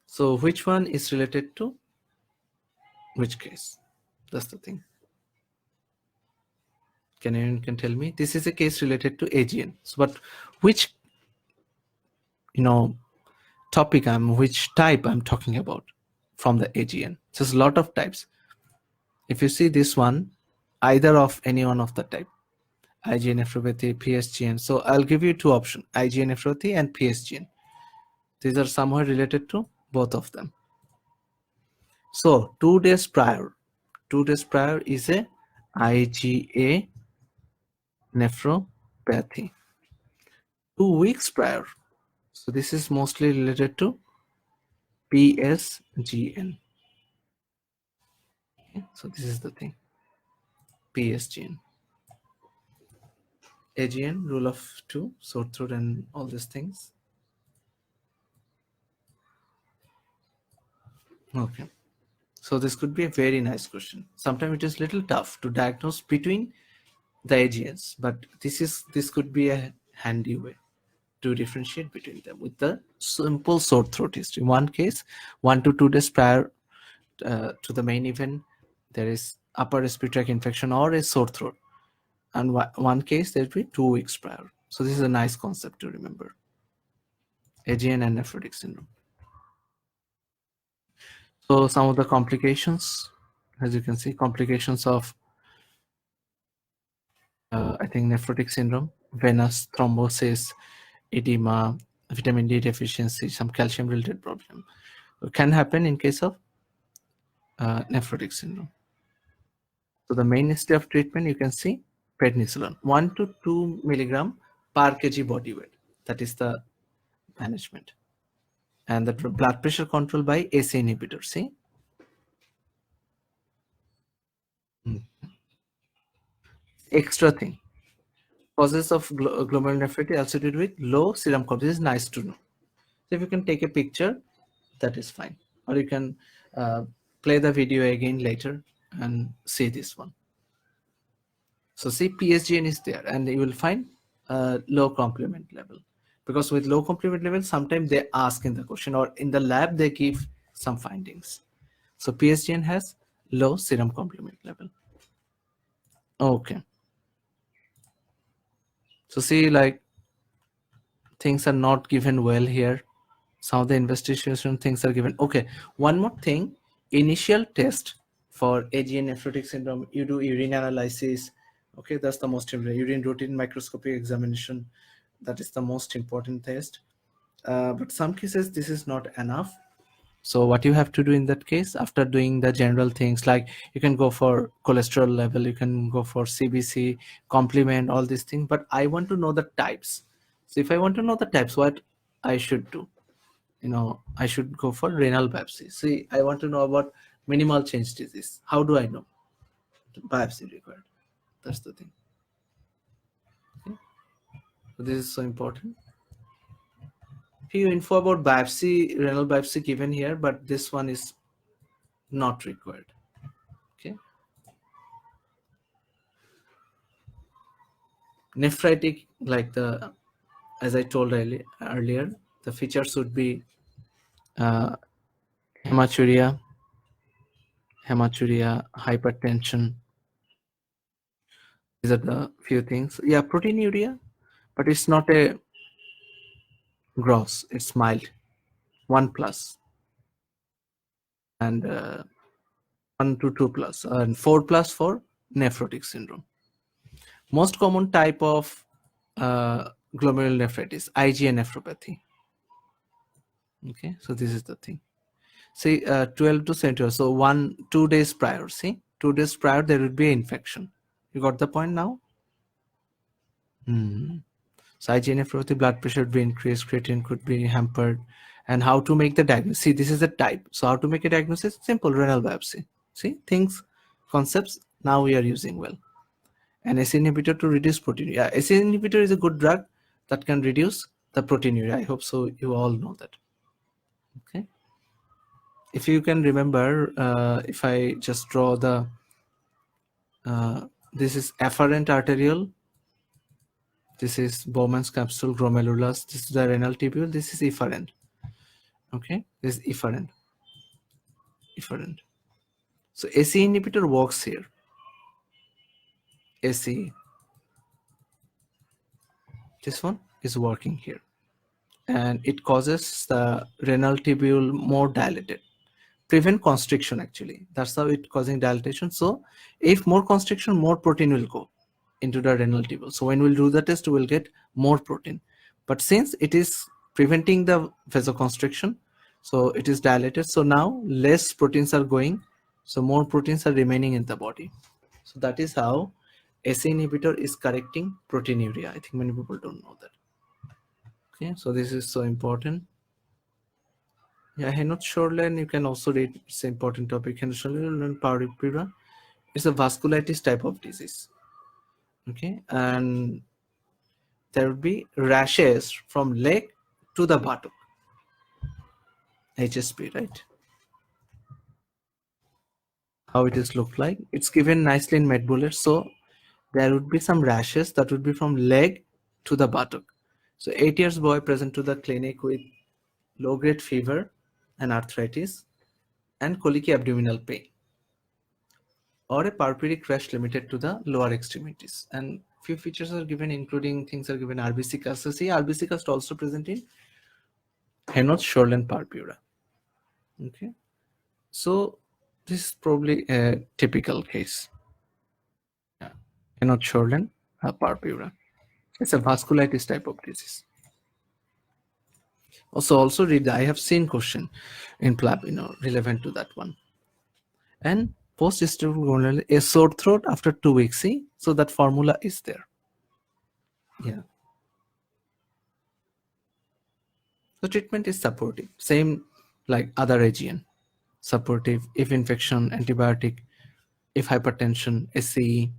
So which one is related to which case? That's the thing. Can anyone can tell me? This is a case related to AGN. So, but which topic which type I'm talking about from the AGN? There's a lot of types. If you see this one, either of any one of the type, IgA nephropathy, PSGN. So I'll give you two options, IgA nephropathy and PSGN. These are somewhere related to both of them. So 2 days prior is a IgA nephropathy. 2 weeks prior. So this is mostly related to PSGN. Okay, so this is the thing. PSGN. AGN, rule of two, sore throat and all these things. Okay. So this could be a very nice question. Sometimes it is little tough to diagnose between the AGNs, but this could be a handy way to differentiate between them with the simple sore throat history. One case, 1 to 2 days prior to the main event, there is upper respiratory tract infection or a sore throat. And one case, there will be 2 weeks prior. So this is a nice concept to remember. AGN and nephrotic syndrome. So some of the complications, as you can see, complications of I think nephrotic syndrome, venous thrombosis, edema, vitamin D deficiency, some calcium related problem can happen in case of nephrotic syndrome. So the mainstay of treatment, you can see prednisolone, 1 to 2 milligram per kg body weight. That is the management. And the blood pressure control by ACE inhibitor. See? Extra thing. Causes of glomerulonephritis associated with low serum count. This is nice to know. So if you can take a picture, that is fine. Or you can play the video again later and see this one. So see, PSGN is there, and you will find low complement level, because with low complement level, sometimes they ask in the question, or in the lab they give some findings. So PSGN has low serum complement level. Okay. So see, like, things are not given well here. Some of the investigation things are given. Okay, one more thing. Initial test for AGN nephrotic syndrome, you do urine analysis. Okay, that's the most important. Urine routine microscopic examination. That is the most important test. But some cases, this is not enough. So what you have to do in that case, after doing the general things, like you can go for cholesterol level, you can go for CBC, complement, all these things. But I want to know the types. So if I want to know the types, what I should do? I should go for renal biopsy. See, I want to know about minimal change disease. How do I know? Biopsy required. That's the thing. Okay. So this is so important. Few info about biopsy, renal biopsy given here, but this one is not required. Okay. Nephritic, like as I told earlier, the features would be hematuria, hypertension. These are the few things. Yeah, proteinuria, but it's not a gross, it's mild, 1+, and 1 to 2+, and 4+ for nephrotic syndrome. Most common type of glomerular nephritis, IgA nephropathy. Okay, so this is the thing. See, 12 to 17, so 2 days prior, see, 2 days prior there would be an infection. You got the point now? So IgA nephropathy, blood pressure would be increased, creatinine could be hampered. And how to make the diagnosis? See, this is the type. So how to make a diagnosis? Simple, renal biopsy. See, things, concepts, now we are using well. An ACE inhibitor to reduce proteinuria. ACE inhibitor is a good drug that can reduce the proteinuria. I hope so you all know that. Okay. If you can remember, if I just draw the, this is afferent arteriole, this is Bowman's capsule, glomerulus, this is the renal tubule, this is efferent. Okay, this is efferent. So ACE inhibitor works here. ACE, this one is working here, and it causes the renal tubule more dilated, prevent constriction. Actually, that's how it causing dilatation. So if more constriction, more protein will go into the renal tubule. So when we'll do the test, we'll get more protein. But since it is preventing the vasoconstriction, so it is dilated. So now less proteins are going, so more proteins are remaining in the body. So that is how ACE inhibitor is correcting proteinuria. I think many people don't know that. Okay, so this is so important. Yeah, Hematuria, you can also read. It's an important topic. Hematuria, it's a vasculitis type of disease. Okay, and there would be rashes from leg to the buttock. HSP, right? How it is look like? It's given nicely in med bullet. So there would be some rashes that would be from leg to the buttock. So 8 years boy present to the clinic with low-grade fever and arthritis and colicky abdominal pain, or a purpuric rash limited to the lower extremities. And few features are given, including things are given RBC cast. So see, RBC cast also present in Hematuria purpura. Okay, so this is probably a typical case. Yeah. Hematuria purpura. It's a vasculitis type of disease. Also read. I have seen question in Plab, relevant to that one. And post-hysterogonal, a sore throat after 2 weeks. See, so that formula is there. Yeah. So treatment is supportive, same like other AGN. Supportive, if infection, antibiotic, if hypertension, SCE,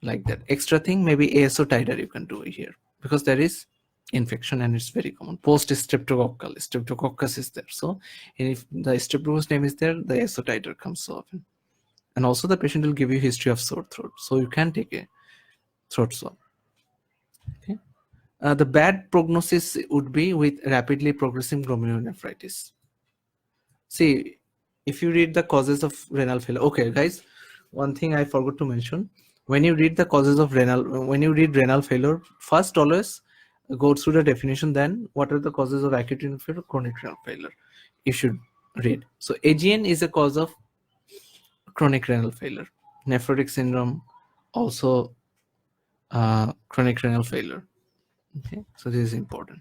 like that. Extra thing, maybe ASO titer you can do here, because there is infection, and it's very common. Post streptococcus is there. So if the streptococcus name is there, the SO titer comes so often. And also the patient will give you history of sore throat, so you can take a throat swab. Okay. The bad prognosis would be with rapidly progressing glomerulonephritis. See, if you read the causes of renal failure, okay, guys, one thing I forgot to mention: when you read the causes of when you read renal failure, first always go through the definition. Then, what are the causes of acute renal failure, chronic renal failure? You should read. So, AGN is a cause of chronic renal failure. Nephrotic syndrome, also chronic renal failure. Okay, so this is important.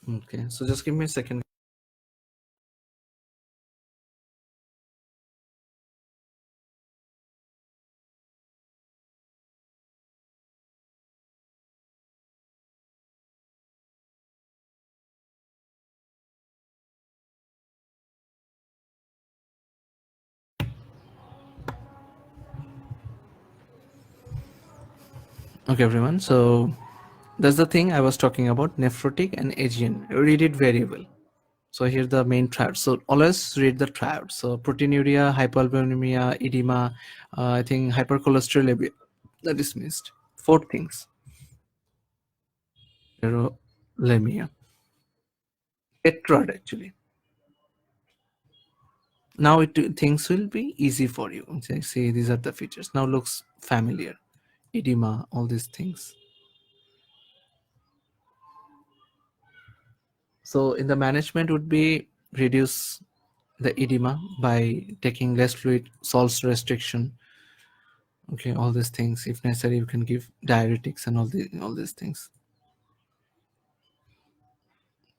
Okay, so just give me a second. Okay, everyone. So that's the thing I was talking about, nephrotic and AGN. Read it very well. So here's the main triads. So always read the triads. So proteinuria, hypoalbuminemia, edema, I think hypercholesterolemia. That is missed. 4 things. Lemia. Tetrad actually. Now things will be easy for you. See, these are the features. Now looks familiar. Edema, all these things. So in the management would be reduce the edema by taking less fluid, salts restriction. Okay, all these things. If necessary, you can give diuretics and all these things.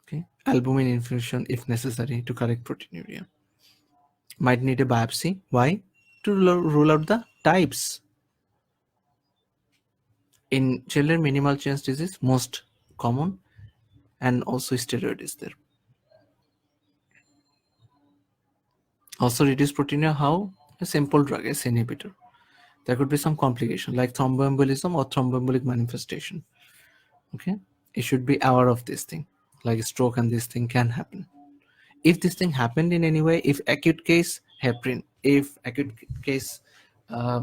Okay, albumin infusion if necessary to correct proteinuria. Might need a biopsy. Why? To rule out the types. In children, minimal change disease most common, and also steroid is there. Also reduce proteinuria. How? A simple drug, S inhibitor. There could be some complication like thromboembolism or thromboembolic manifestation. Okay, you should be aware of this thing, like stroke, and this thing can happen. If this thing happened in any way, if acute case, heparin. If acute case, uh,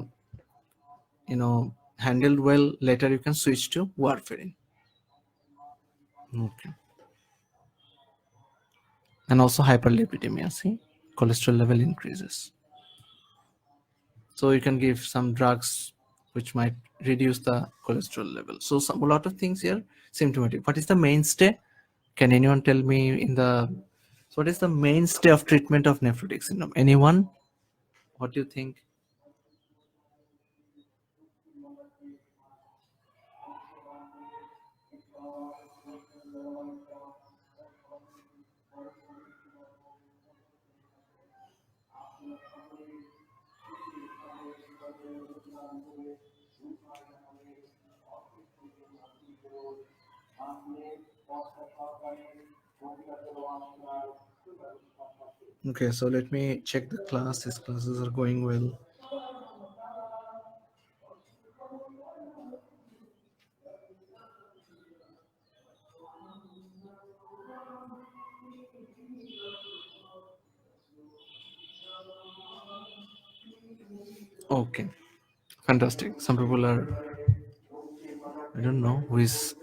handled well, later you can switch to warfarin. Okay. And also hyperlipidemia. See, cholesterol level increases. So you can give some drugs which might reduce the cholesterol level. So a lot of things here symptomatic. What is the mainstay? Can anyone tell me so what is the mainstay of treatment of nephrotic syndrome? Anyone? What do you think? Okay, so let me check the classes. Classes are going well. Okay, fantastic. Some people are, I don't know who is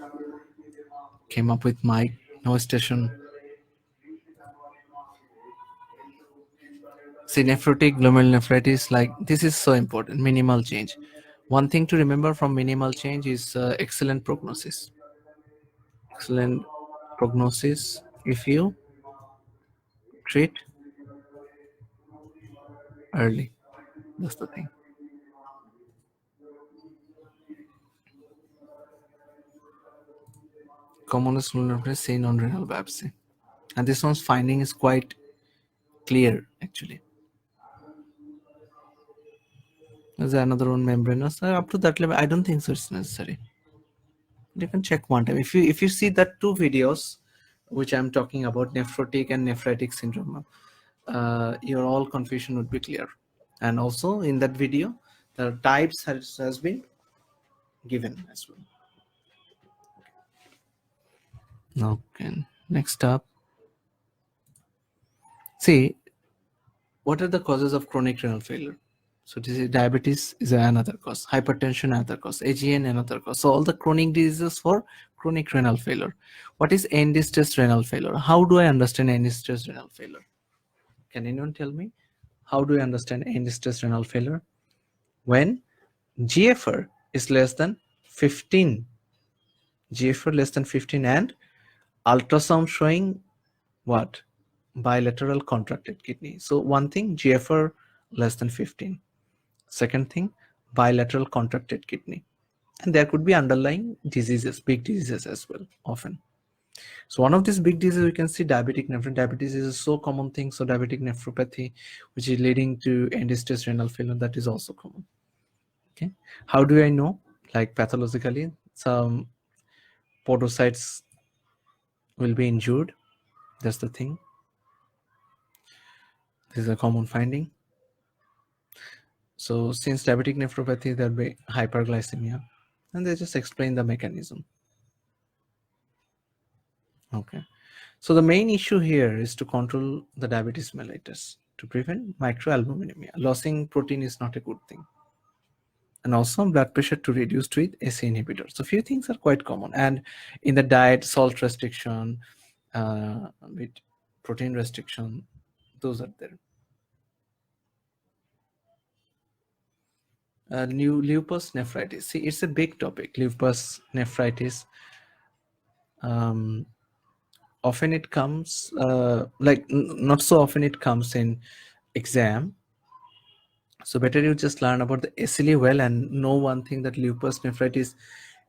came up with mic, no station. See, nephrotic glomerulonephritis, like this is so important. Minimal change. One thing to remember from minimal change is excellent prognosis. Excellent prognosis if you treat early. That's the thing. Commonest glomerulonephritis seen on renal biopsy, and this one's finding is quite clear actually. There's another one membranous. Up to that level, I don't think so it's necessary. You can check one time. If you see that 2 videos which I'm talking about, nephrotic and nephritic syndrome, your all confusion would be clear. And also in that video, the types has been given as well. Okay, next up, see, what are the causes of chronic renal failure? So this is diabetes is another cause, hypertension another cause, AGN another cause. So all the chronic diseases for chronic renal failure. What is end-stage renal failure? How do I understand end-stage renal failure? Can anyone tell me? How do I understand end-stage renal failure? When GFR is less than 15, GFR less than 15 and ultrasound showing what? Bilateral contracted kidney. So one thing, GFR less than 15. Second thing, bilateral contracted kidney. And there could be underlying diseases, big diseases as well, often. So one of these big diseases we can see diabetic nephropathy. Diabetes is a so common thing. So diabetic nephropathy, which is leading to end-stage renal failure, that is also common. Okay, how do I know? Like pathologically, some podocytes will be injured. That's the thing. This is a common finding. So since diabetic nephropathy, there'll be hyperglycemia, and they just explain the mechanism. Okay. So the main issue here is to control the diabetes mellitus to prevent microalbuminemia. Losing protein is not a good thing. And also blood pressure to reduce with ACE inhibitor. So few things are quite common. And in the diet, salt restriction, with protein restriction, those are there. New lupus nephritis. See, it's a big topic. Lupus nephritis. Often it comes, not so often it comes in exam. So better you just learn about the SLE well and know one thing, that lupus nephritis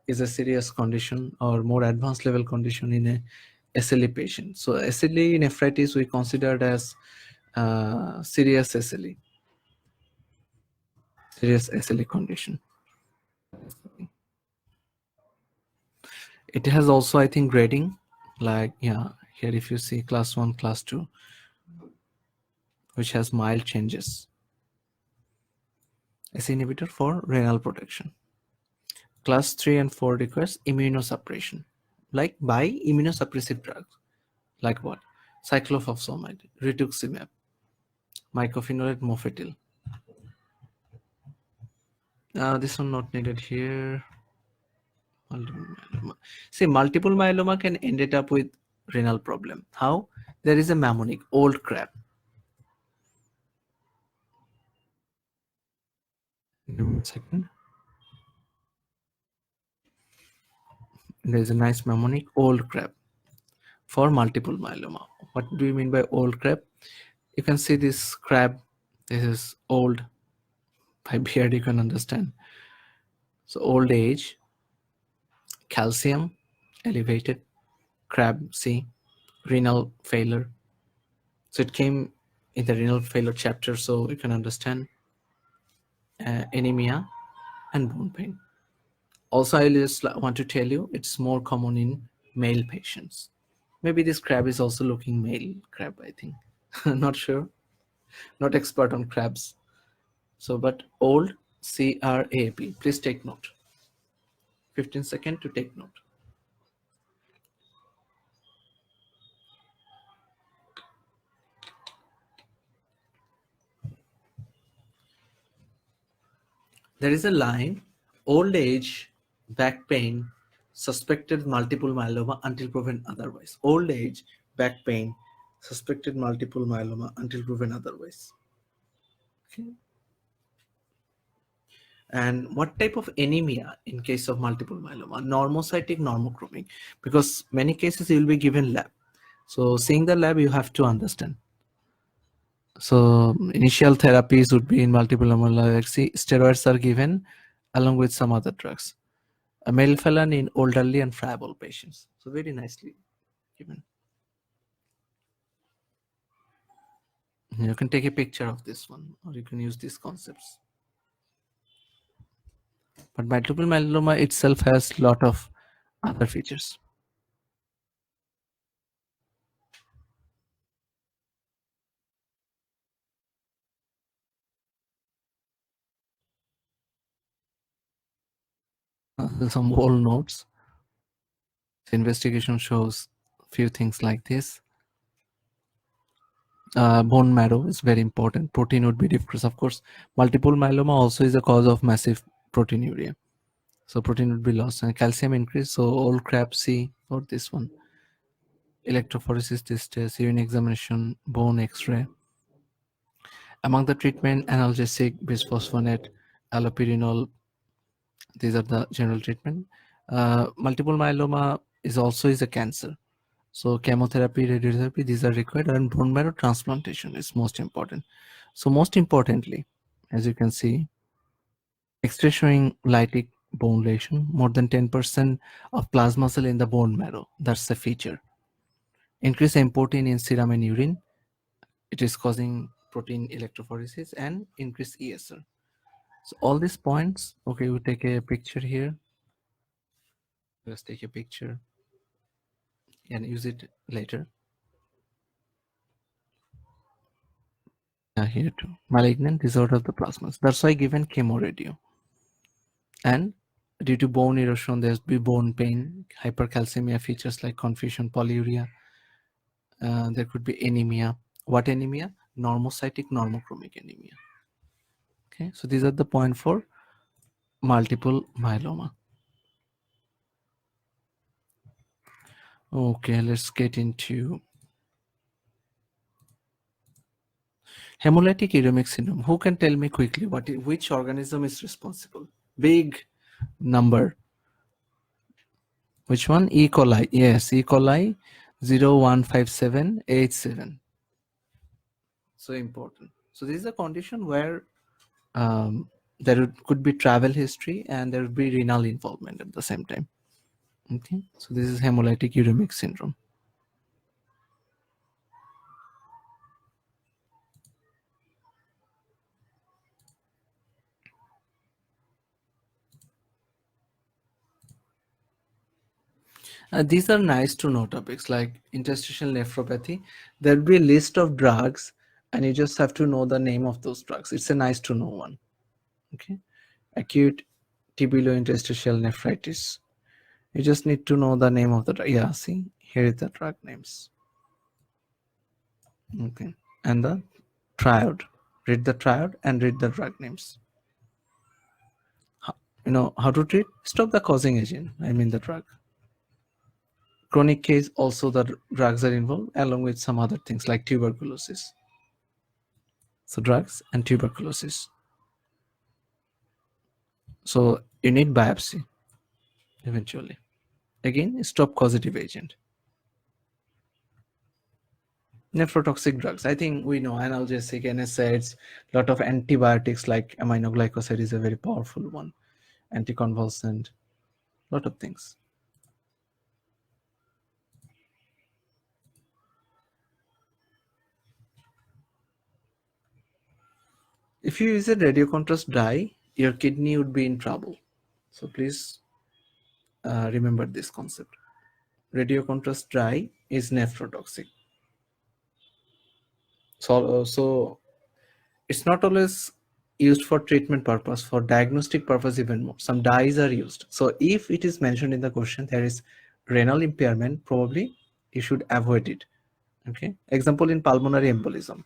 is a serious condition or more advanced level condition in a SLE patient. So SLE nephritis we considered as serious SLE, serious SLE condition. It has also, I think, grading, like, yeah, here if you see class 1, class 2, which has mild changes. ACE inhibitor for renal protection. Class 3 and 4 requires immunosuppression, like by immunosuppressive drugs, like what? Cyclophosphamide, rituximab, mycophenolate mofetil. This one not needed here. Multiple myeloma. See, multiple myeloma can end it up with renal problem. How? There is a mnemonic, old crab. Give me 1 second. There is a nice mnemonic, old crab, for multiple myeloma. What do you mean by old crab? You can see this crab. This is old. By beard, you can understand. So old age, calcium elevated, crab C, renal failure. So it came in the renal failure chapter, so you can understand anemia and bone pain. Also, I just want to tell you it's more common in male patients. Maybe this crab is also looking male crab, I think. Not sure. Not expert on crabs. So, but old CRAB. Please take note. 15 seconds to take note. There is a line, old age, back pain, suspected multiple myeloma until proven otherwise. Old age, back pain, suspected multiple myeloma until proven otherwise. Okay. And what type of anemia in case of multiple myeloma? Normocytic, normochromic, because many cases you will be given lab. So seeing the lab, you have to understand. So initial therapies would be in multiple myeloma. Like, see, steroids are given along with some other drugs. A melphalan in elderly and friable patients. So very nicely given. You can take a picture of this one, or you can use these concepts. But multiple myeloma itself has lot of other features. some old notes. The investigation shows few things like this. Bone marrow is very important. Protein would be decreased. Of course, multiple myeloma also is a cause of massive proteinuria. So protein would be lost and calcium increase. So old crab C or this one. Electrophoresis test, urine examination, bone X-ray. Among the treatment, analgesic, bisphosphonate, allopurinol. These are the general treatment. Multiple myeloma is a cancer. So chemotherapy, radiotherapy, these are required, and bone marrow transplantation is most important. So most importantly, as you can see, X-ray showing lytic bone lesion, more than 10% of plasma cell in the bone marrow. That's the feature. Increase M protein in serum and urine. It is causing protein electrophoresis and increase ESR. So all these points, okay, we take a picture here. Let's take a picture and use it later. Here too. Malignant disorder of the plasma. That's why given chemoradio. And due to bone erosion, there's be bone pain, hyperkalemia features like confusion, polyuria. There could be anemia. What anemia? Normocytic, normochromic anemia. Okay, so these are the point for multiple myeloma. Okay, let's get into hemolytic uremic syndrome. Who can tell me quickly which organism is responsible? Big number. Which one? E. coli. Yes, E. coli 015787. So important. So this is a condition where there could be travel history and there would be renal involvement at the same time. Okay, so this is hemolytic uremic syndrome. These are nice to know topics like interstitial nephropathy. There'll be a list of drugs and you just have to know the name of those drugs. It's a nice to know one. Okay, acute tubulointerstitial nephritis. You just need to know the name of the drug. Yeah, see, here is the drug names. Okay, and the triad. Read the triad and read the drug names. You know how to treat? Stop the causing agent. I mean the drug. Chronic case, also the drugs are involved along with some other things like tuberculosis. So drugs and tuberculosis. So you need biopsy eventually. Again, stop causative agent. Nephrotoxic drugs. I think we know analgesic, NSAIDs, lot of antibiotics like aminoglycoside is a very powerful one. Anticonvulsant, lot of things. If you use a radio contrast dye, your kidney would be in trouble. So please remember this concept. Radio contrast dye is nephrotoxic. So it's not always used for treatment purpose, for diagnostic purpose even more. Some dyes are used. So if it is mentioned in the question, there is renal impairment, probably you should avoid it. Okay. Example, in pulmonary embolism,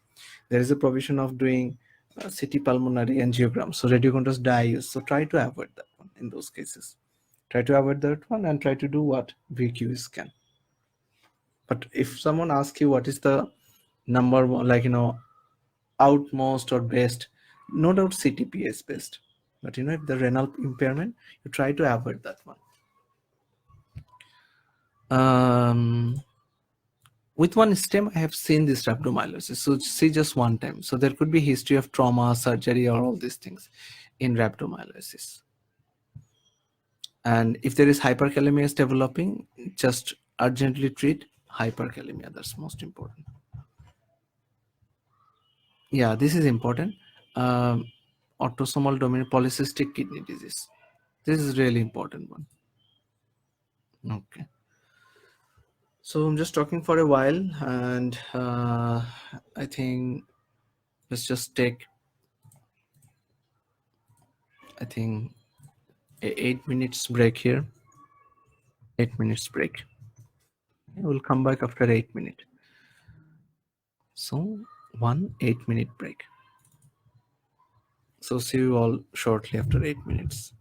there is a provision of doing CT pulmonary angiogram. So radio contrast dye used. So try to avoid that one in those cases. Try to avoid that one and try to do what? VQ scan. But if someone asks you what is the number one, like, outmost or best, no doubt CTP is best. But if the renal impairment, you try to avoid that one. With one stem, I have seen this rhabdomyolysis. So see just one time. So there could be history of trauma, surgery, or all these things in rhabdomyolysis. And if there is hyperkalemia is developing, just urgently treat hyperkalemia. That's most important. Yeah, this is important. Autosomal dominant polycystic kidney disease. This is really important one. Okay. So I'm just talking for a while, and I think let's just take, I think, a 8 minutes break here. 8 minutes break. We'll come back after 8 minutes. So 1 8 minute break. So see you all shortly after 8 minutes.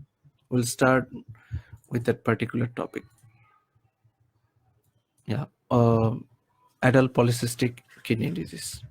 We'll start with that particular topic. Yeah. Adult polycystic kidney disease.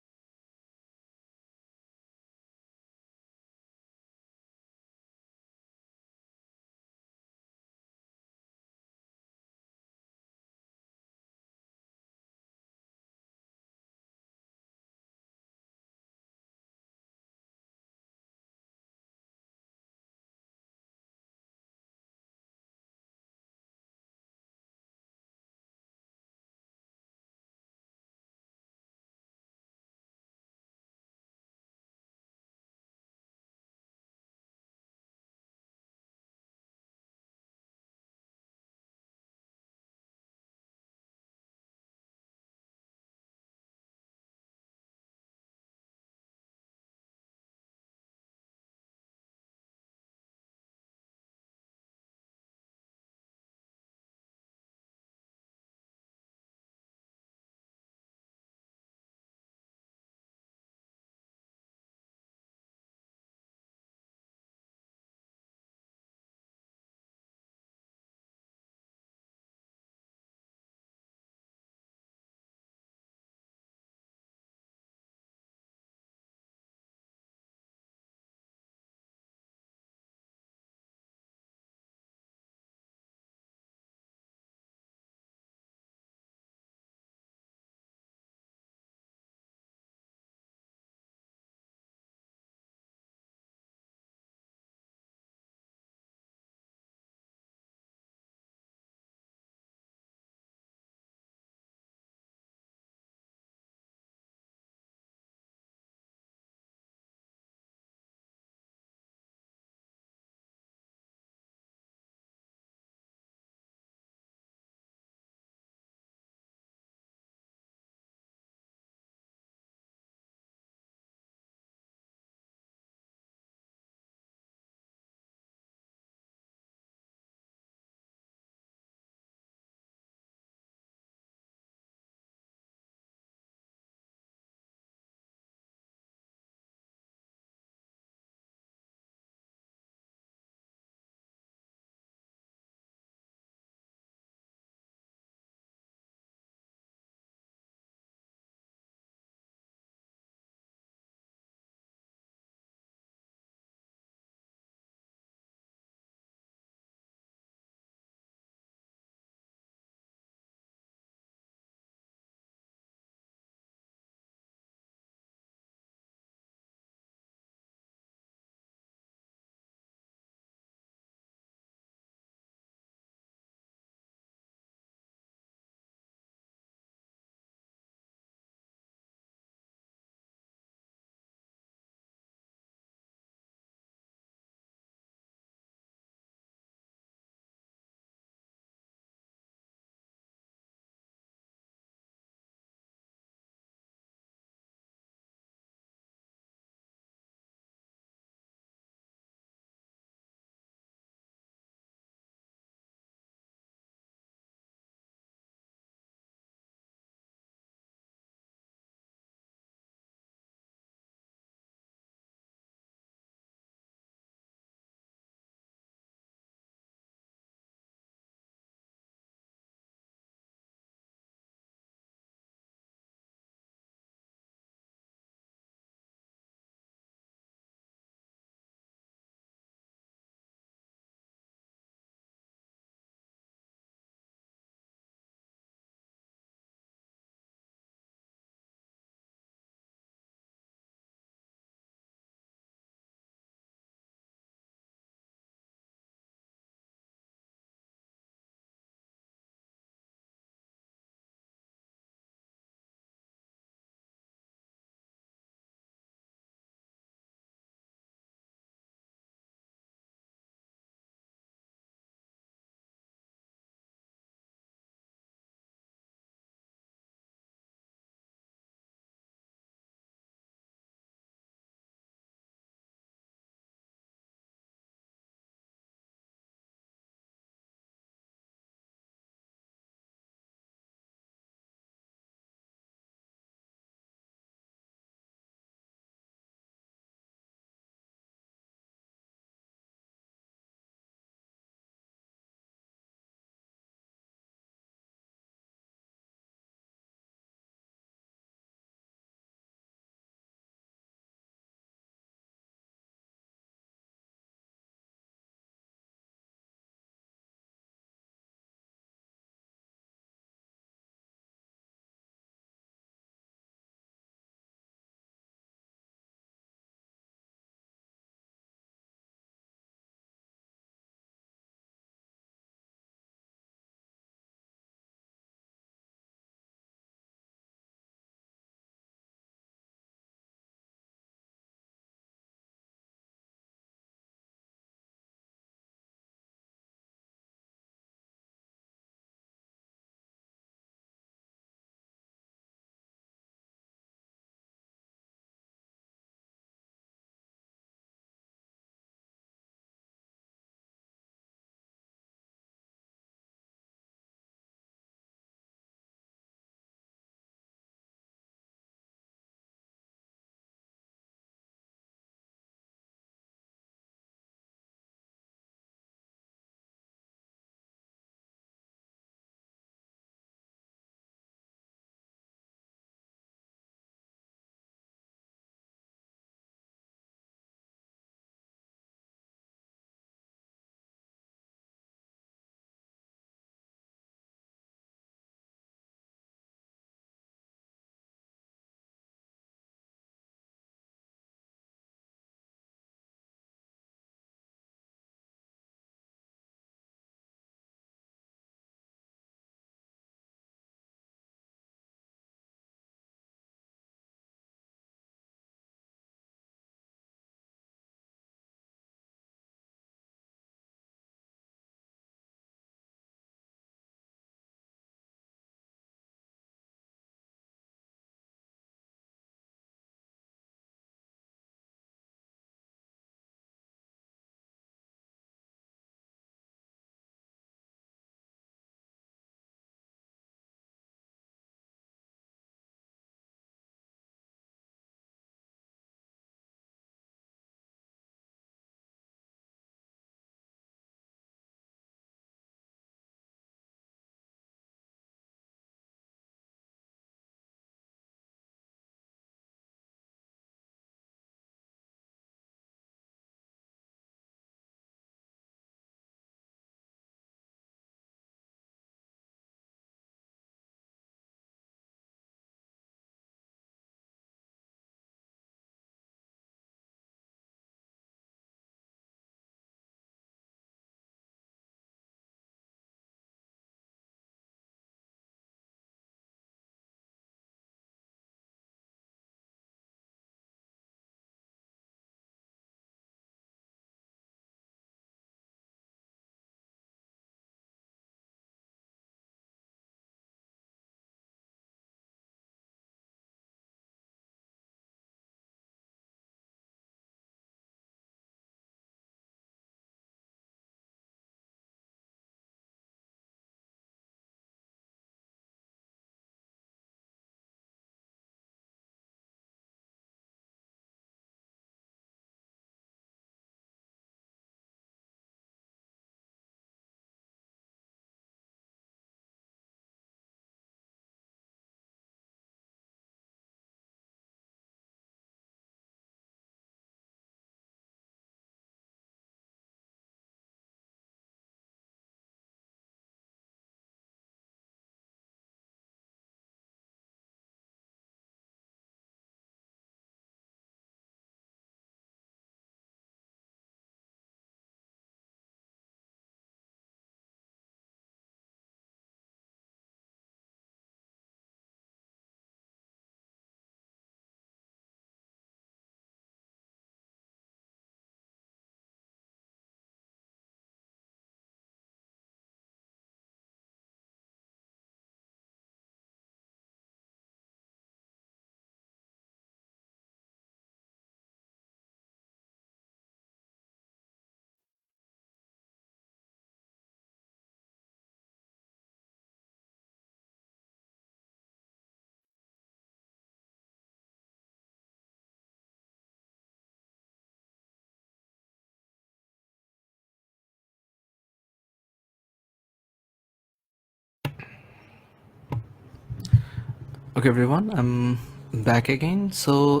Okay, everyone, I'm back again. So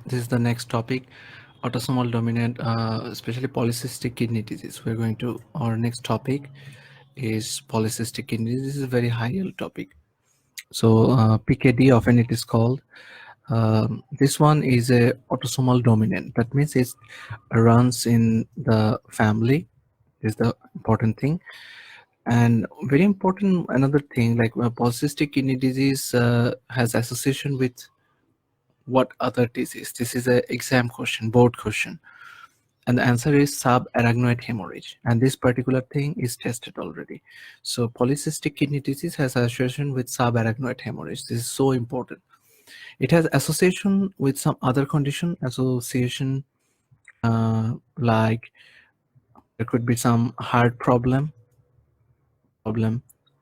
this is the next topic, autosomal dominant, especially polycystic kidney disease. We're going to our next topic is polycystic kidney disease. This is a very high yield topic. So PKD, often it is called. This one is a autosomal dominant. That means it runs in the family. Is the important thing. And very important another thing, like polycystic kidney disease has association with what other disease? This is a exam question, board question, and the answer is subarachnoid hemorrhage, and this particular thing is tested already. So polycystic kidney disease has association with subarachnoid hemorrhage. This is so important. It has association with some other condition association, like there could be some heart problem,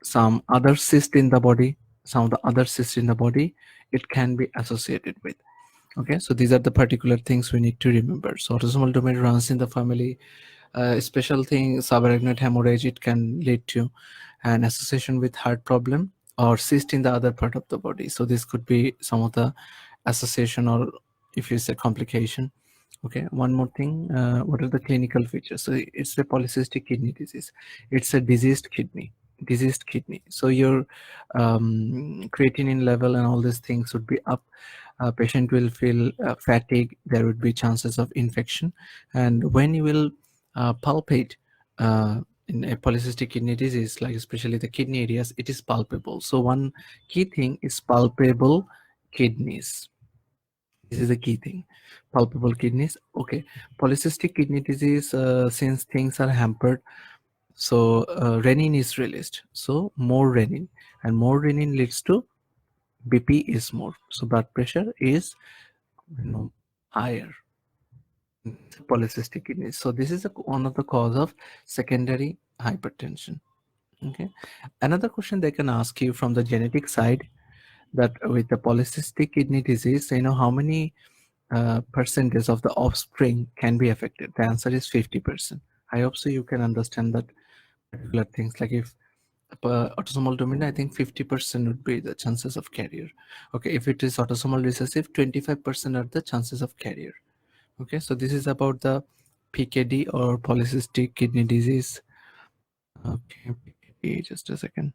some other cyst in the body, some of the other cysts in the body it can be associated with. Okay, so these are the particular things we need to remember. So autosomal domain runs in the family. Special thing, subarachnoid hemorrhage, it can lead to an association with heart problem or cyst in the other part of the body. So this could be some of the association, or if you say complication. Okay, one more thing, what are the clinical features? So it's a polycystic kidney disease. It's a diseased kidney. So your creatinine level and all these things would be up. Patient will feel fatigue. There would be chances of infection, and when you will palpate in a polycystic kidney disease, like especially the kidney areas, it is palpable. So one key thing is palpable kidneys. This is a key thing, palpable kidneys. Okay, polycystic kidney disease, since things are hampered, so renin is released. So more renin, and more renin leads to BP is more. So blood pressure is higher. Polycystic kidney. So this is one of the cause of secondary hypertension. Okay. Another question they can ask you from the genetic side, that with the polycystic kidney disease, how many percentage of the offspring can be affected? The answer is 50%. I hope so you can understand that particular things. Like if autosomal dominant, I think 50% would be the chances of carrier. Okay, if it is autosomal recessive, 25% are the chances of carrier. Okay, so this is about the PKD or polycystic kidney disease. Okay, PKD, just a second.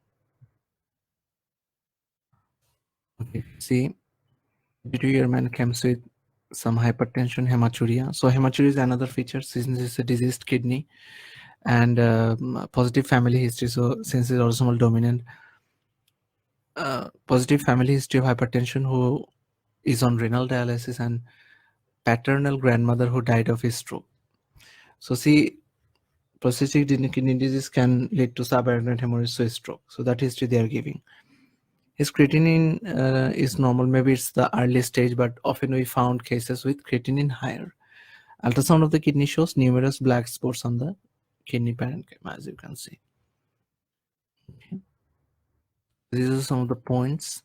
Okay, see, 52-year man comes with some hypertension, hematuria. So hematuria is another feature since it's a diseased kidney, and positive family history. So since it's autosomal dominant, positive family history of hypertension who is on renal dialysis, and paternal grandmother who died of a stroke. So see, polycystic kidney disease can lead to subarachnoid hemorrhage, so stroke. So that history they are giving. His creatinine is normal. Maybe it's the early stage, but often we found cases with creatinine higher. Ultrasound of the kidney shows numerous black spots on the kidney parenchyma, as you can see. Okay. These are some of the points.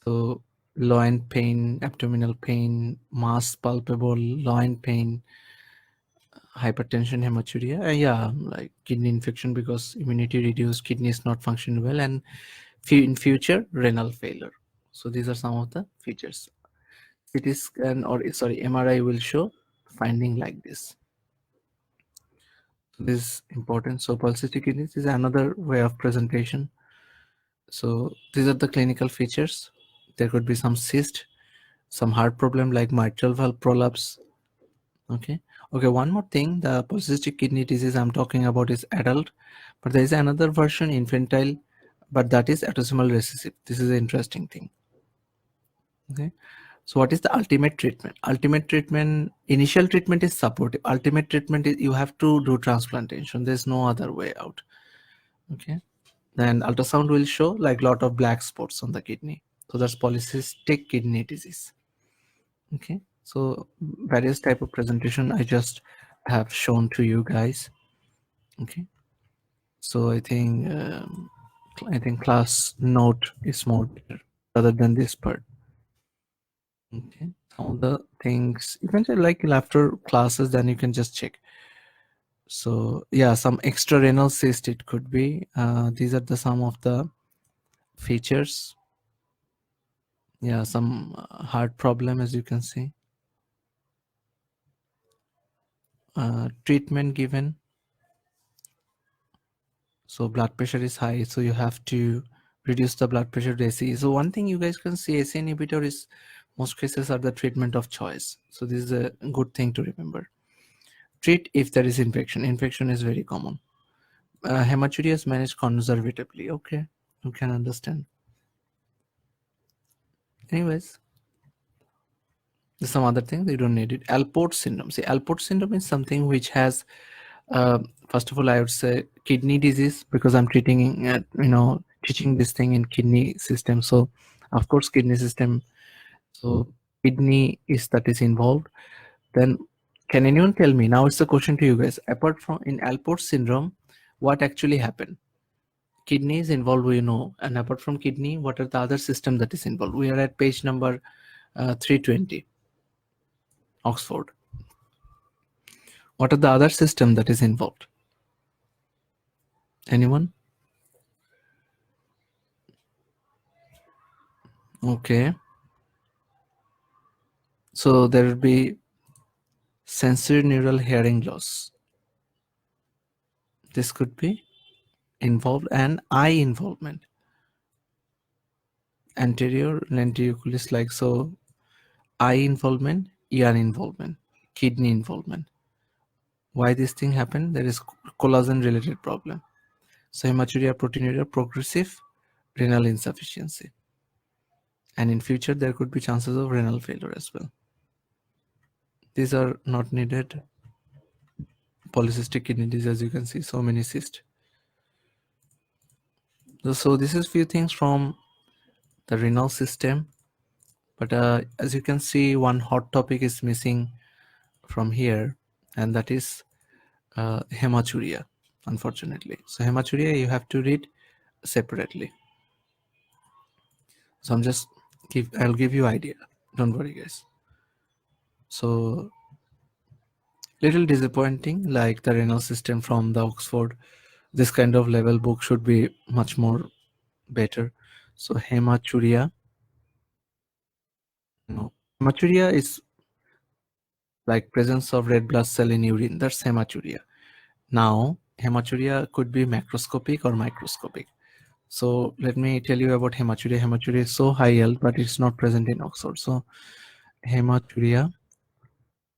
So loin pain, abdominal pain, mass palpable, loin pain, hypertension, hematuria, yeah, like kidney infection because immunity reduced, kidney is not functioning well, and in future renal failure. So these are some of the features. CT scan, or sorry, MRI will show finding like this. This is important. So polycystic kidneys is another way of presentation. So these are the clinical features. There could be some cyst, some heart problem like mitral valve prolapse. Okay. One more thing, the polycystic kidney disease I'm talking about is adult, but there is another version, infantile, but that is autosomal recessive. This is an interesting thing. Okay. So what is the ultimate treatment? Ultimate treatment, initial treatment is supportive. Ultimate treatment is you have to do transplantation. There's no other way out. Okay. Then ultrasound will show like lot of black spots on the kidney. So that's polycystic kidney disease. Okay. So various type of presentation I just have shown to you guys. Okay. So I think class note is more better rather than this part. Okay. All the things you can say like after classes, then you can just check. So yeah, some extra renal cyst it could be. These are the some of the features. Yeah, some heart problem, as you can see. Treatment given. So blood pressure is high, so you have to reduce the blood pressure to ACE. So one thing you guys can see, ACE inhibitor is most cases are the treatment of choice. So this is a good thing to remember. Treat if there is infection. Infection is very common. Hematuria is managed conservatively. Okay, you can understand. Anyways, there's some other things you don't need it. Alport syndrome. See, Alport syndrome is something which has, first of all, I would say kidney disease, because I'm treating, teaching this thing in kidney system. So, of course, kidney system. So, kidney is involved. Then, can anyone tell me? Now, it's a question to you guys. Apart from in Alport syndrome, what actually happened? Kidney is involved, we know, and apart from kidney, what are the other system that is involved? We are at page number 320, Oxford. What are the other system that is involved? Anyone? Okay. So there will be sensory neural hearing loss. This could be involved, and eye involvement. Anterior lenticulis, like so, eye involvement, ear involvement, kidney involvement. Why this thing happened? There is collagen related problem. So hematuria, proteinuria, progressive renal insufficiency. And in future, there could be chances of renal failure as well. These are not needed. Polycystic kidney disease, as you can see, so many cysts. So this is few things from the renal system. But as you can see, one hot topic is missing from here, and that is hematuria, unfortunately. So hematuria you have to read separately. So I'll give you idea. Don't worry, guys. So little disappointing, like the renal system from the Oxford. This kind of level book should be much more better. So hematuria. No, hematuria is like presence of red blood cell in urine. That's hematuria. Now, hematuria could be macroscopic or microscopic. So let me tell you about hematuria. Hematuria is so high yield, but it's not present in Oxford. So hematuria,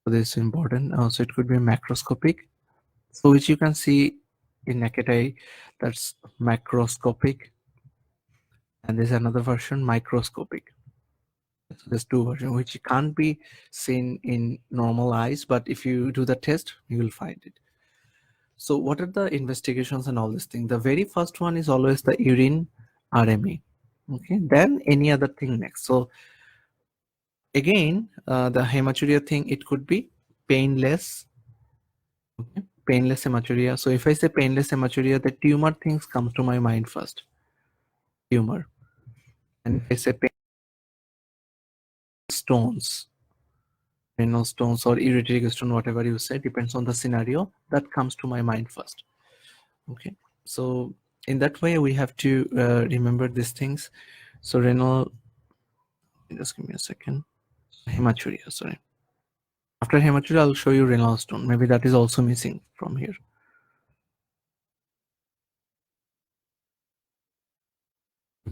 so this is important. So it could be macroscopic. So which you can see in naked eye, that's macroscopic. And there's another version, microscopic. So there's two versions, which can't be seen in normal eyes, but if you do the test, you will find it. So what are the investigations and all this thing? The very first one is always the urine RME. Okay, then any other thing next. So again, the hematuria thing, it could be painless. Okay, painless hematuria. So if I say painless hematuria, the tumor things comes to my mind first. Tumor. And if I say stones, renal stones or ureteric stone, whatever you say, depends on the scenario, that comes to my mind first. Okay, so in that way we have to remember these things. So renal, just give me a second. Hematuria, sorry. After hematuria, I'll show you renal stone. Maybe that is also missing from here.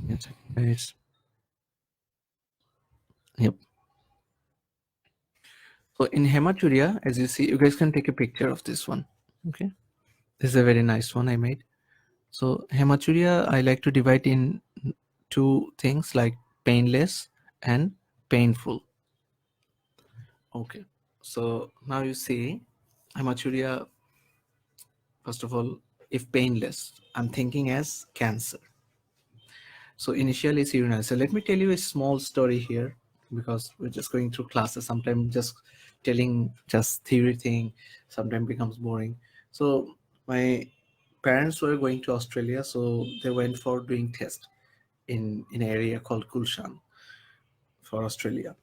Yes, guys. Yep. So in hematuria, as you see, you guys can take a picture of this one. Okay, this is a very nice one I made. So hematuria, I like to divide in two things, like painless and painful. Okay, so now you see hematuria, first of all, if painless, I'm thinking as cancer. So initially it's urinary. So let me tell you a small story here, because we're just going through classes. Sometimes just telling just theory thing sometimes becomes boring. So my parents were going to Australia, so they went for doing test in an area called Kulshan for Australia.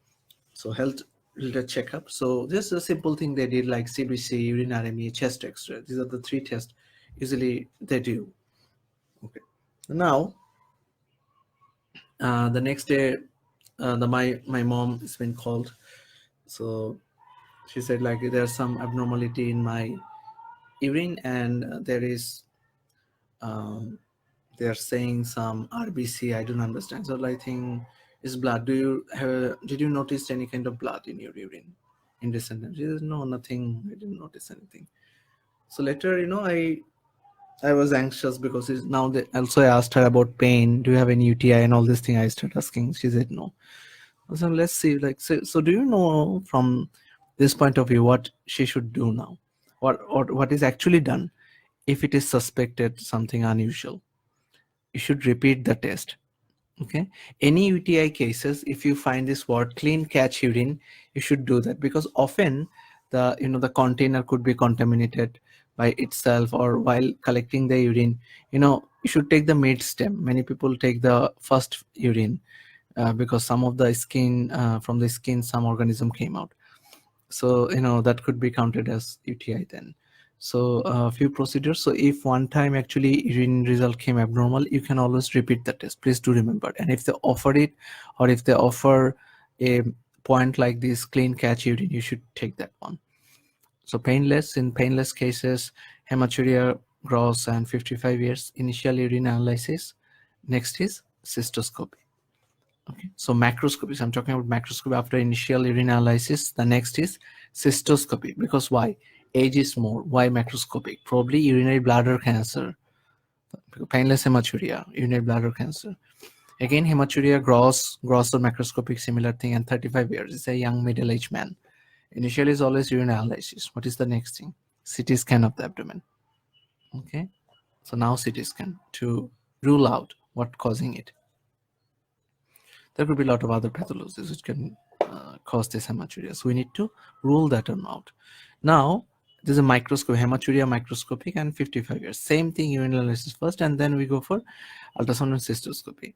So health related checkup. So this is a simple thing they did, like CBC, urinary, chest X-ray. These are the three tests usually they do. Okay. Now the next day my mom has been called. So she said like there's some abnormality in my urine, and there is um, they're saying some RBC. I don't understand. So I think it's blood. Did you notice any kind of blood in your urine in recent times? She says, no, nothing. I didn't notice anything. So later, I was anxious because now they also I asked her about pain. Do you have any UTI and all this thing? I started asking. She said no. So let's see. Like so do you know from this point of view what she should do now? What is actually done if it is suspected something unusual? You should repeat the test. Okay, any UTI cases, if you find this word clean catch urine, you should do that, because often the container could be contaminated by itself, or while collecting the urine, you should take the mid stem. Many people take the first urine because some of the skin from the skin some organism came out, so that could be counted as UTI then. So a few procedures. So if one time actually urine result came abnormal, you can always repeat the test. Please do remember. And if they offer it, or if they offer a point like this clean catch urine, you should take that one. So in painless cases, hematuria gross and 55 years, initial urine analysis. Next is cystoscopy. Okay, so macroscopy. So I'm talking about macroscopy after initial urine analysis. The next is cystoscopy. Because why? Age is more. Why macroscopic? Probably urinary bladder cancer, painless hematuria, urinary bladder cancer. Again, hematuria gross or macroscopic, similar thing, and 35 years. It's a young middle-aged man. Initially is always urine analysis. What is the next thing? CT scan of the abdomen. Okay, so now CT scan to rule out what causing it. There could be a lot of other pathologies which can cause this hematuria. So we need to rule that one out. Now, there's a microscope, hematuria microscopic, and 55 years. Same thing, urine analysis first, and then we go for ultrasound and cystoscopy.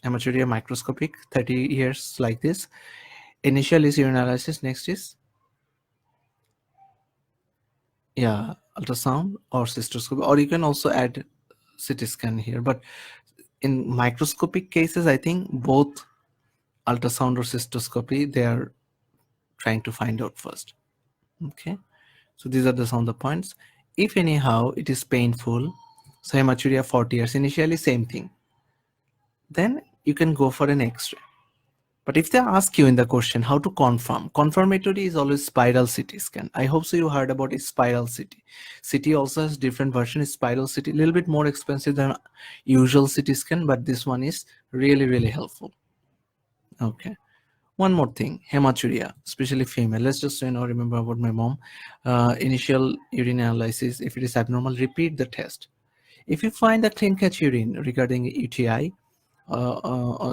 Hematuria microscopic, 30 years like this. Initial is urine analysis, next is ultrasound or cystoscopy, or you can also add CT scan here. But in microscopic cases, I think both ultrasound or cystoscopy, they are trying to find out first. Okay, so these are some of the points. If anyhow it is painful, so hematuria 40 years, initially same thing, then you can go for an X-ray. But if they ask you in the question how to confirmatory is always spiral CT scan. I hope so you heard about a spiral CT. CT also has different version. Spiral CT, a little bit more expensive than usual CT scan, but this one is really helpful. Okay. One more thing, hematuria, especially female. Let's just remember about my mom. Initial urine analysis. If it is abnormal, repeat the test. If you find a clean catch urine regarding UTI,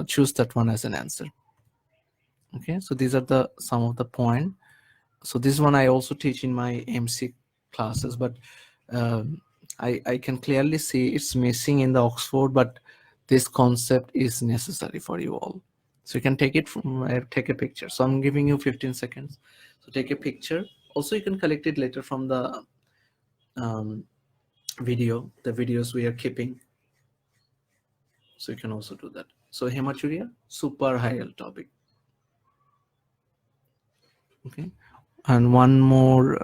choose that one as an answer. Okay, so these are some of the point. So this one I also teach in my MC classes, but I can clearly see it's missing in the Oxford, but this concept is necessary for you all. So you can take it from take a picture. So I'm giving you 15 seconds. So take a picture. Also, you can collect it later from the the videos we are keeping. So you can also do that. So hematuria, super high topic. Okay, and one more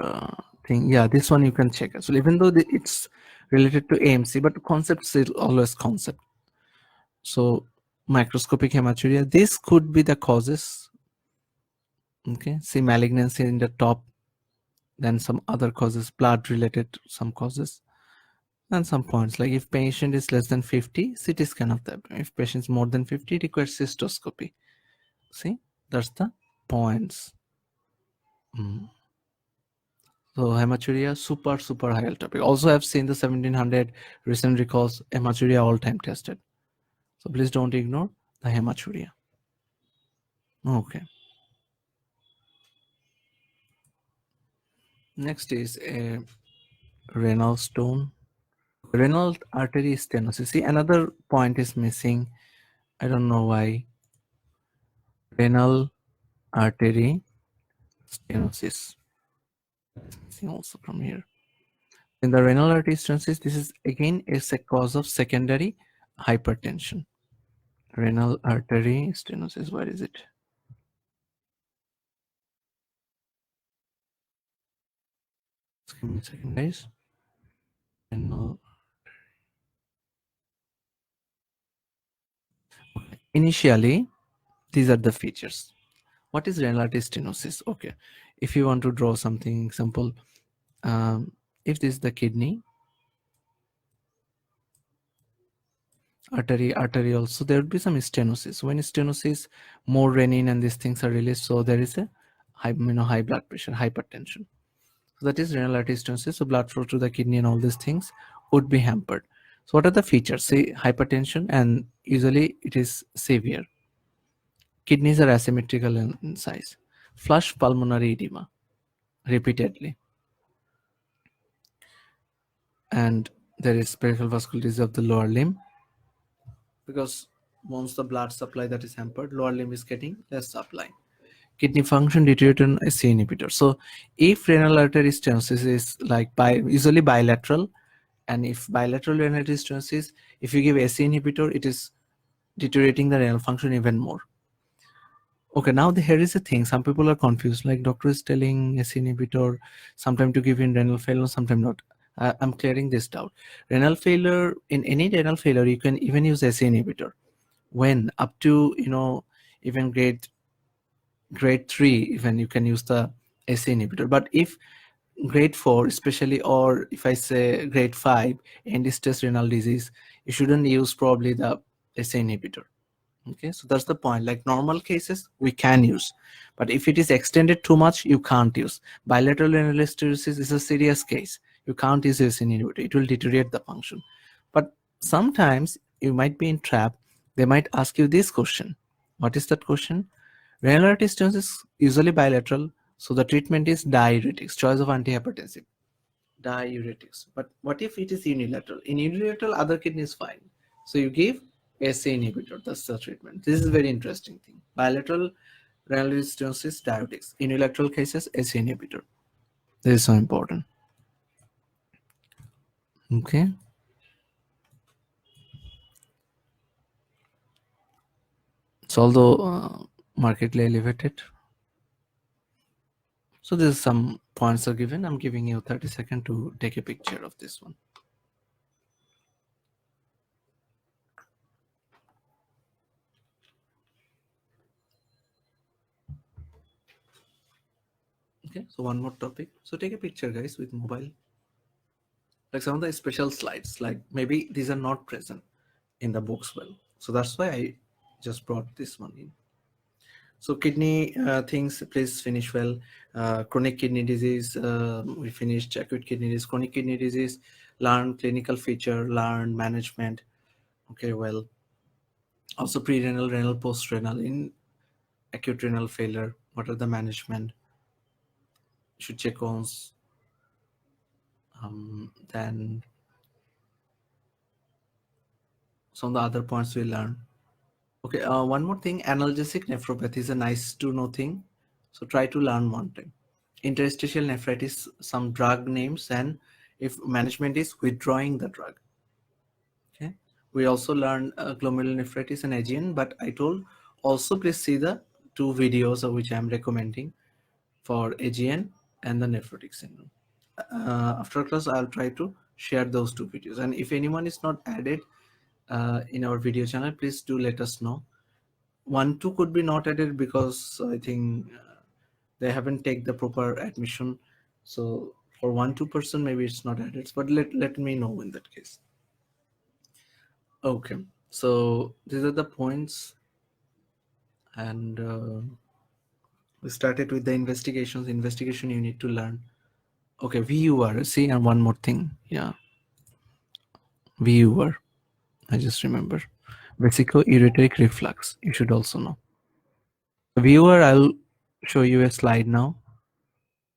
thing. Yeah, this one you can check. So even though it's related to AMC, but concept is always concept. So microscopic hematuria, this could be the causes. Okay, see malignancy in the top, then some other causes, blood related some causes, and some points like if patient is less than 50, CT scan of the abdomen. If patient is more than 50, requires cystoscopy. See, that's the points. So hematuria, super high topic. Also, I've seen the 1700 recent recalls hematuria all time tested. So please don't ignore the hematuria. Okay. Next is a renal stone. Renal artery stenosis. See, another point is missing. I don't know why. Renal artery stenosis. See also from here. In the renal artery stenosis, this is again is a cause of secondary hypertension. Renal artery stenosis. Where is it? Just give me a second, guys. Renal. Initially, these are the features. What is renal artery stenosis? Okay, if you want to draw something simple, if this is the kidney, artery also, there would be some stenosis. When stenosis, more renin and these things are released, so there is a high blood pressure, hypertension. So that is renal artery stenosis. So blood flow to the kidney and all these things would be hampered. So what are the features? Say hypertension, and usually it is severe. Kidneys are asymmetrical in size. Flush pulmonary edema repeatedly. And there is peripheral vascular disease of the lower limb, because once the blood supply that is hampered, lower limb is getting less supply. Kidney function deteriorated on SC inhibitor. So if renal artery stenosis is like usually bilateral, and if bilateral renal artery stenosis, if you give SC inhibitor, it is deteriorating the renal function even more. Okay, now here is the thing. Some people are confused. Like doctor is telling SC inhibitor, sometime to give in renal failure, sometime not. I'm clearing this doubt. Renal failure, in any renal failure, you can even use SC inhibitor. When up to even grade 3, even you can use the SC inhibitor. But if grade 4 especially, or if I say grade 5, end stage renal disease, you shouldn't use probably the SC inhibitor. Okay, so that's the point. Like normal cases we can use, but if it is extended too much, you can't use. Bilateral renal stenosis is a serious case. You can't use SC inhibitor. It will deteriorate the function. But sometimes you might be in trap. They might ask you this question. What is that question? Renal artery stenosis usually bilateral, so the treatment is diuretics, choice of antihypertensive, diuretics. But what if it is unilateral? In unilateral, other kidney is fine, so you give SC inhibitor. That's the treatment. This is a very interesting thing. Bilateral renal stenosis, diuretics. Unilateral cases, SC inhibitor. This is so important. Okay. So although markedly elevated. So there's some points are given. I'm giving you 30 seconds to take a picture of this one. Okay, so one more topic. So take a picture, guys, with mobile. Like some of the special slides, like maybe these are not present in the books well. So that's why I just brought this one in. So kidney things, please finish well. Chronic kidney disease, we finished acute kidney disease, chronic kidney disease, learn clinical feature, learn management. Okay, well. Also pre-renal, renal, post-renal. In acute renal failure, what are the management? Should check on. Then some of the other points we learn. Okay, one more thing, analgesic nephropathy is a nice to know thing. So try to learn one time. Interstitial nephritis, some drug names, and if management is withdrawing the drug. Okay, we also learn glomerulonephritis and AGN, but I told also please see the 2 videos of which I am recommending for AGN and the nephrotic syndrome. After class, I'll try to share those 2 videos. And if anyone is not added in our video channel, please do let us know. 1, 2 could be not added because I think they haven't taken the proper admission. So for 1, 2% maybe it's not added, but let me know in that case. Okay, so these are the points, and we started with the investigations. Investigation you need to learn. Okay, viewer, see, and one more thing. Yeah, viewer, I just remember vesico-ureteric reflux, you should also know. Viewer, I'll show you a slide now.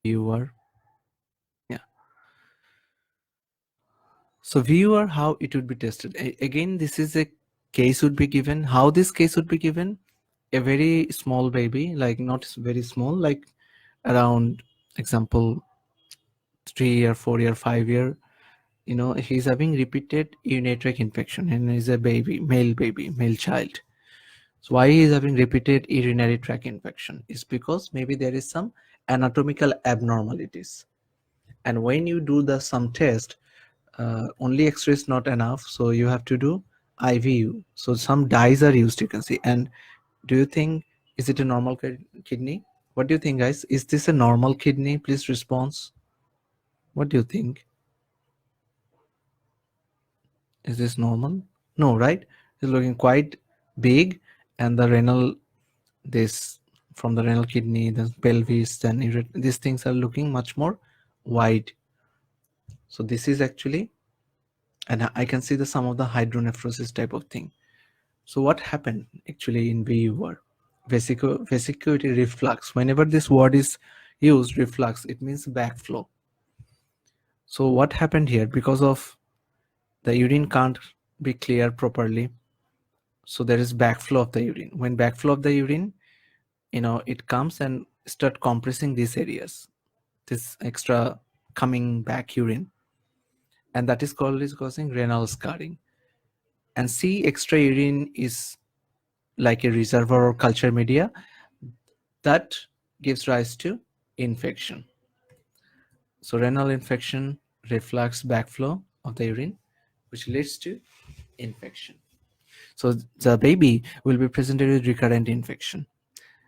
Viewer, yeah. So viewer, how it would be tested. Again, this is a case would be given. How this case would be given? A very small baby, like not very small, like around example 3 or 4 or 5 year, he's having repeated urinary tract infection, and he's a baby, male child. So why he is having repeated urinary tract infection is because maybe there is some anatomical abnormalities. And when you do the some test, only X-ray is not enough, so you have to do IVU. So some dyes are used, you can see. And do you think, is it a normal kidney? What do you think, guys? Is this a normal kidney? Please response. What do you think? Is this normal? No, right? It's looking quite big, and the renal, this from the renal kidney, the pelvis, then these things are looking much more wide. So this is actually, and I can see the some of the hydronephrosis type of thing. So what happened actually in VU were vesicular reflux. Whenever this word is used, reflux, it means backflow. So what happened here? Because of the urine can't be cleared properly, so there is backflow of the urine. When backflow of the urine, it comes and start compressing these areas, this extra coming back urine, and that is causing renal scarring. And C, extra urine is like a reservoir or culture media that gives rise to infection. So renal infection, reflux, backflow of the urine, which leads to infection. So the baby will be presented with recurrent infection.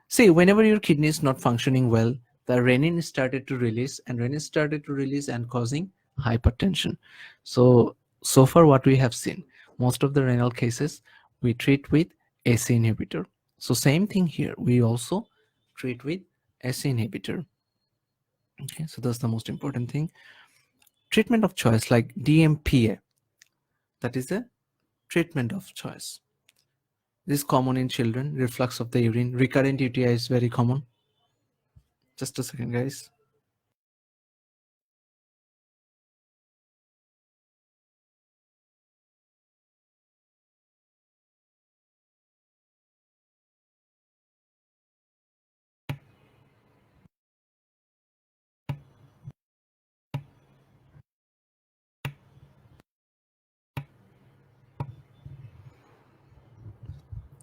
See, whenever your kidney is not functioning well, the renin started to release, and causing hypertension. So far what we have seen, most of the renal cases we treat with ACE inhibitor. So same thing here, we also treat with ACE inhibitor. Okay, so that's the most important thing. Treatment of choice like DMPA, that is a treatment of choice. This is common in children, reflux of the urine. Recurrent UTI is very common. Just a second, guys.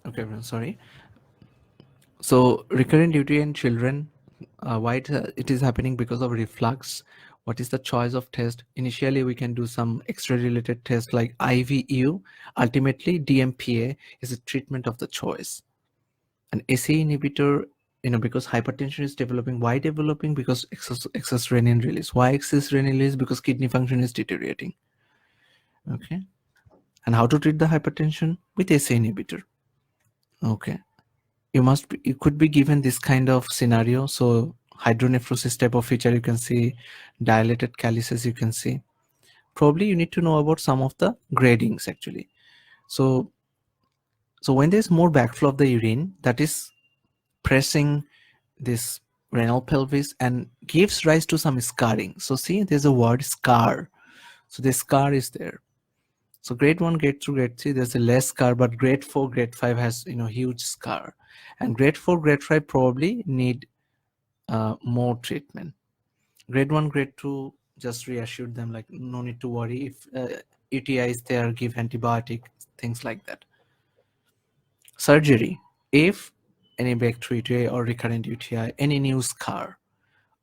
Okay, everyone, sorry. So recurrent UTI in children, why it is happening? Because of reflux. What is the choice of test? Initially, we can do some X-ray related tests like IVU. Ultimately, DMPA is a treatment of the choice. An ACE inhibitor, because hypertension is developing. Why developing? Because excess renin release. Why excess renin release? Because kidney function is deteriorating. Okay. And how to treat the hypertension? With ACE inhibitor. Okay. You could be given this kind of scenario. So hydronephrosis type of feature, you can see dilated calyces, you can see. Probably you need to know about some of the gradings actually. So when there's more backflow of the urine, that is pressing this renal pelvis and gives rise to some scarring. So see, there's a word scar. So the scar is there. So grade 1, grade 2, grade 3, there's a less scar, but grade 4, grade 5 has huge scar. And grade 4, grade 5 probably need more treatment. Grade 1, grade 2, just reassured them like no need to worry. If UTI is there, give antibiotic, things like that. Surgery, if any breakthrough UTI or recurrent UTI, any new scar,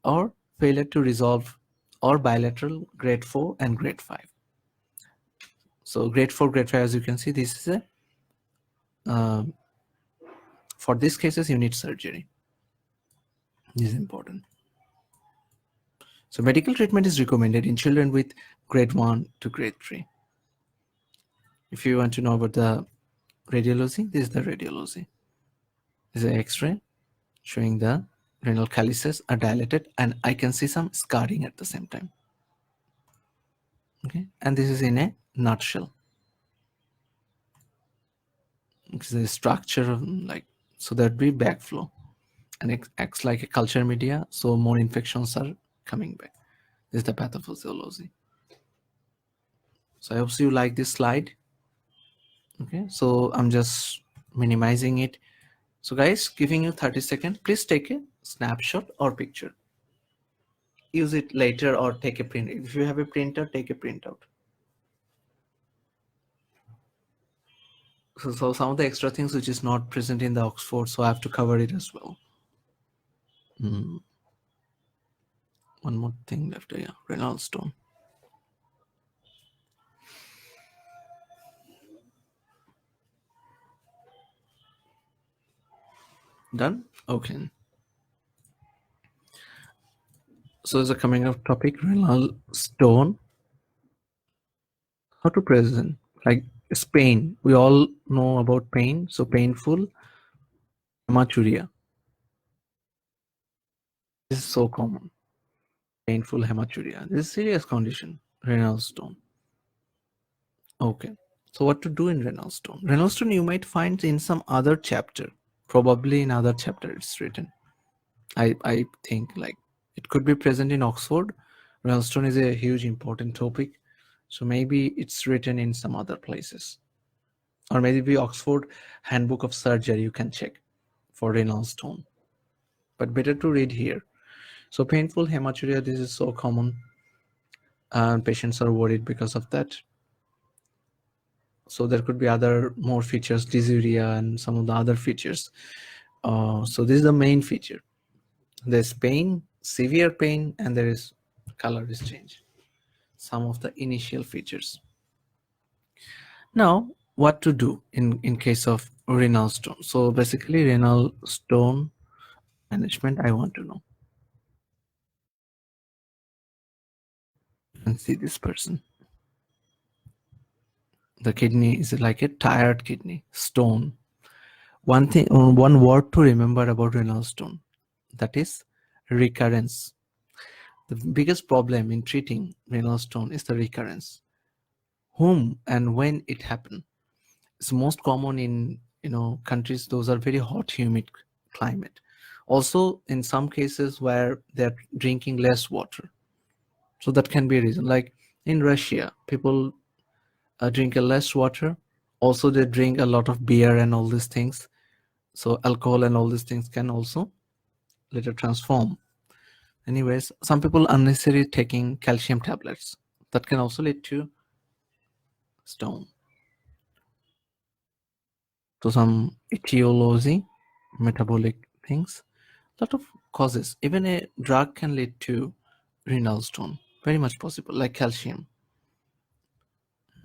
or failure to resolve, or bilateral grade 4 and grade 5. So grade 4, grade 5, as you can see, this is a for these cases you need surgery. This is important. So medical treatment is recommended in children with grade 1 to grade 3. If you want to know about the radiology, this is the radiology. This is an X-ray showing the renal calyces are dilated, and I can see some scarring at the same time. Okay, and this is in a nutshell. This is a structure of so there'd be backflow, and it acts like a culture media, so more infections are coming back. This is the pathophysiology. So I hope you like this slide. Okay, so I'm just minimizing it. So guys, giving you 30 seconds, please take a snapshot or picture. Use it later or take a print. If you have a printer, take a printout. So some of the extra things which is not present in the Oxford, so I have to cover it as well. One more thing left. Yeah, Renal stone. Done? Okay. So is a coming up topic, renal stone. How to present? Like it's pain. We all know about pain. So painful. Hematuria. This is so common. Painful hematuria. This is a serious condition. Renal stone. Okay. So what to do in renal stone? Renal stone you might find in some other chapter. Probably in other chapter it's written. I think like it could be present in Oxford. Renal stone is a huge important topic. So maybe it's written in some other places. Or maybe Oxford Handbook of Surgery you can check for renal stone. But better to read here. So painful hematuria, this is so common. And patients are worried because of that. So there could be other more features, dysuria and some of the other features. So this is the main feature. There's pain, severe pain, and there is color is change. Some of the initial features. Now, what to do in case of renal stone? So basically, renal stone management, I want to know. And see this person. The kidney is like a tired kidney, stone. One thing, one word to remember about renal stone, that is recurrence. The biggest problem in treating renal stone is the recurrence. Whom and when it happened. It's most common in countries those are very hot, humid climate. Also, in some cases where they're drinking less water, so that can be a reason. Like in Russia, people drink a less water. Also, they drink a lot of beer and all these things. So alcohol and all these things can also later transform. Anyways, some people unnecessarily taking calcium tablets. That can also lead to stone. So some etiology, metabolic things, lot of causes. Even a drug can lead to renal stone. Very much possible, like calcium.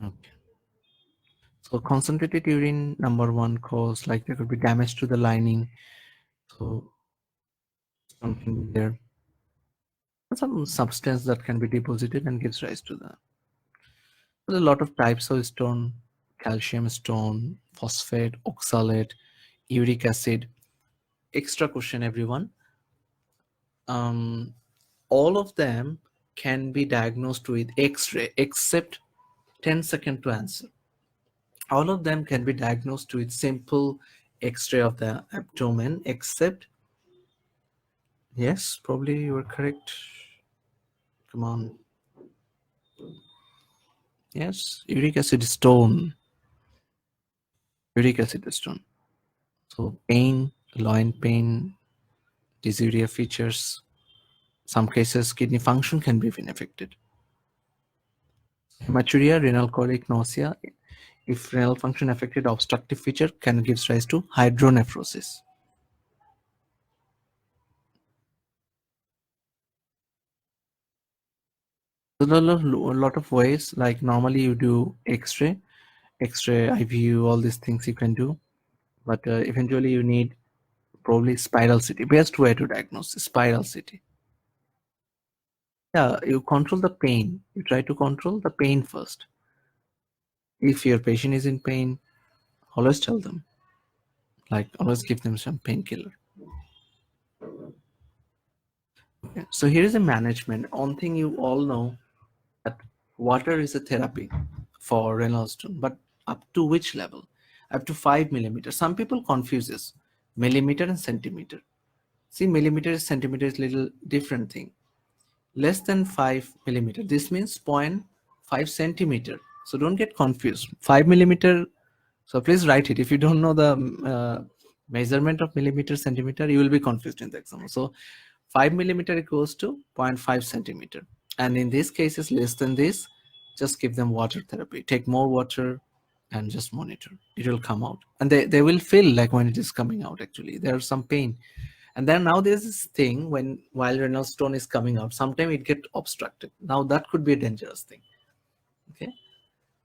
Okay. So concentrated urine, number one cause, like there could be damage to the lining. So something there. Some substance that can be deposited and gives rise to that. There's a lot of types of stone, calcium stone, phosphate, oxalate, uric acid. Extra question, everyone. All of them can be diagnosed with X-ray, except 10 seconds to answer. All of them can be diagnosed with simple X-ray of the abdomen, except, yes, probably you are correct. Come on. Yes, uric acid stone. Uric acid stone. So pain, loin pain, dysuria features. Some cases kidney function can be even affected. Hematuria, renal colic, nausea. If renal function affected, obstructive feature can give rise to hydronephrosis. So there are a lot of ways. Like normally you do X-ray, IVU, all these things you can do, but eventually you need probably spiral CT. Best way to diagnose is spiral CT. Yeah, you control the pain. You try to control the pain first. If your patient is in pain, always tell them, like always give them some painkiller. Okay. So here is a management. One thing you all know that water is a therapy for renal stone, but up to which level? Up to 5 millimeters. Some people confuses millimeter and centimeter. See, millimeter and centimeter is little different thing. Less than 5 millimeter. This means 0.5 centimeter. So don't get confused. 5 millimeter. So please write it. If you don't know the measurement of millimeter, centimeter, you will be confused in the exam. So 5 millimeter equals to 0.5 centimeter. And in these cases, less than this, just give them water therapy. Take more water and just monitor. It will come out, and they will feel like when it is coming out. Actually, there's some pain, and then now there's this thing when while renal stone is coming out, sometimes it get obstructed. Now that could be a dangerous thing. Okay,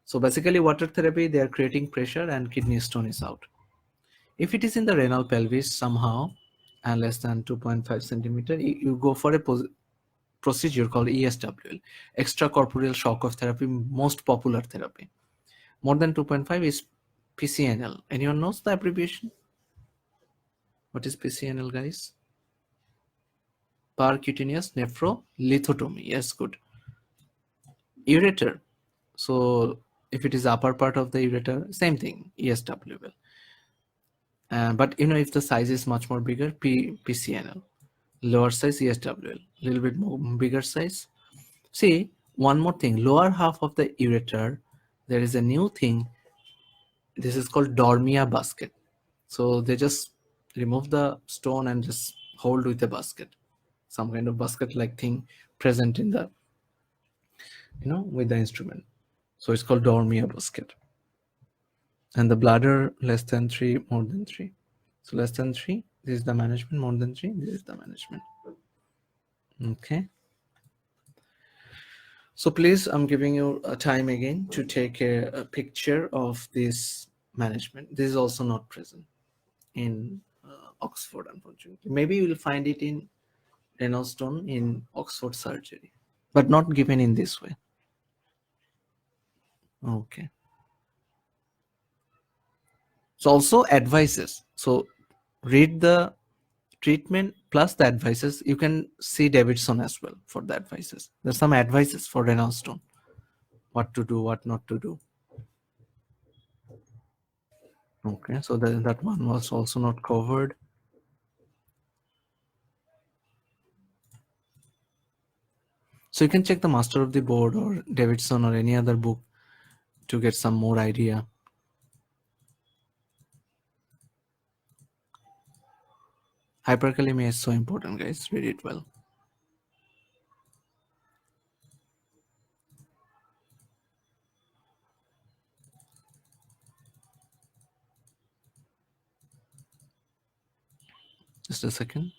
so basically water therapy, they are creating pressure and kidney stone is out. If it is in the renal pelvis somehow and less than 2.5 centimeter, you go for a procedure called ESWL, extracorporeal shock of therapy, most popular therapy. More than 2.5 is PCNL. Anyone knows the abbreviation? What is PCNL, guys? Percutaneous nephrolithotomy. Yes, good. Ureter. So if it is upper part of the ureter, same thing, ESWL. But if the size is much more bigger, PCNL. Lower size, ESWL. Little bit more bigger size. See, one more thing. Lower half of the ureter, there is a new thing. This is called Dormia basket. So they just remove the stone and just hold with a basket, some kind of basket-like thing present in the, with the instrument. So it's called Dormia basket. And the bladder less than 3, more than 3. So less than 3, this is the management. More than 3, this is the management. Okay. So please, I'm giving you a time again to take a picture of this management. This is also not present in Oxford, unfortunately. Maybe you will find it in renal stone in Oxford surgery, but not given in this way. Okay. So also advices. So read the treatment plus the advices. You can see Davidson as well for the advices. There's some advices for renal stone. What to do, what not to do. Okay, so that one was also not covered. So you can check the Master of the Board or Davidson or any other book to get some more idea. Hyperkalemia is so important, guys. Read it well. Just a second.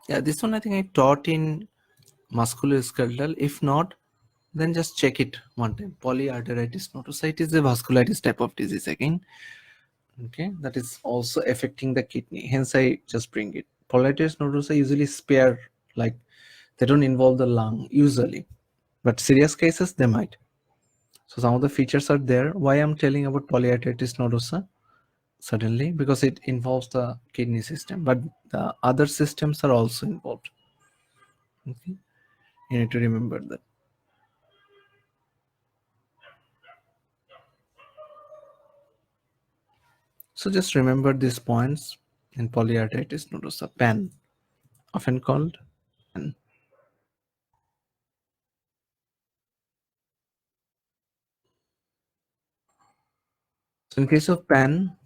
Yeah, this one I think I taught in musculoskeletal. If not, then just check it one time. Polyarteritis nodosa. It is a vasculitis type of disease again. Okay, that is also affecting the kidney. Hence, I just bring it. Polyarteritis nodosa usually spare, like they don't involve the lung usually, but serious cases they might. So some of the features are there. Why I'm telling about polyarteritis nodosa suddenly? Because it involves the kidney system, but the other systems are also involved. Okay, you need to remember that. So just remember these points in polyarteritis nodosa. PAN, often called PAN. So in case of PAN,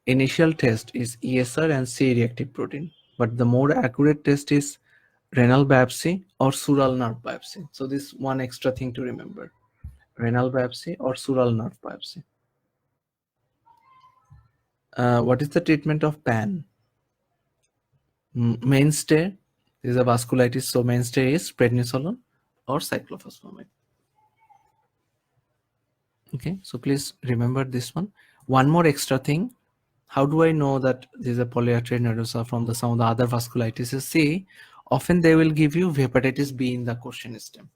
initial test is ESR and C-reactive protein, but the more accurate test is renal biopsy or sural nerve biopsy. So this one extra thing to remember: renal biopsy or sural nerve biopsy. What is the treatment of PAN? Mainstay is a vasculitis, so mainstay is prednisolone or cyclophosphamide. Okay, so please remember this one. One more extra thing. How do I know that this is a polyarteritis nodosa from some of the other vasculitis? See, often they will give you hepatitis B in the question stem.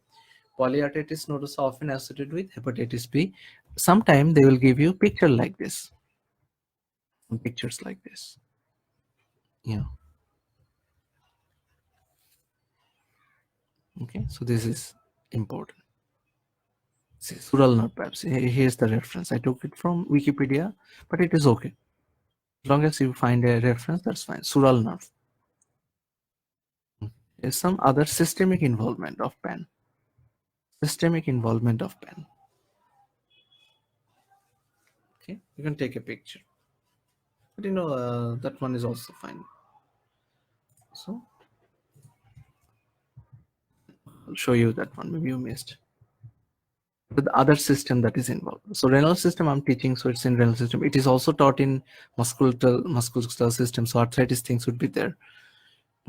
Polyarteritis nodosa often associated with hepatitis B. Sometimes they will give you picture like this. Pictures like this. Yeah. Okay, so this is important. See, sural nerve biopsy. Here's the reference. I took it from Wikipedia, but it is okay. As long as you find a reference, that's fine. Sural nerve. There's some other systemic involvement of PAN. Systemic involvement of PAN. Okay, you can take a picture. But that one is also fine. So I'll show you that one. Maybe you missed. The other system that is involved. So renal system I'm teaching, so it's in renal system. It is also taught in musculoskeletal system, so arthritis things would be there.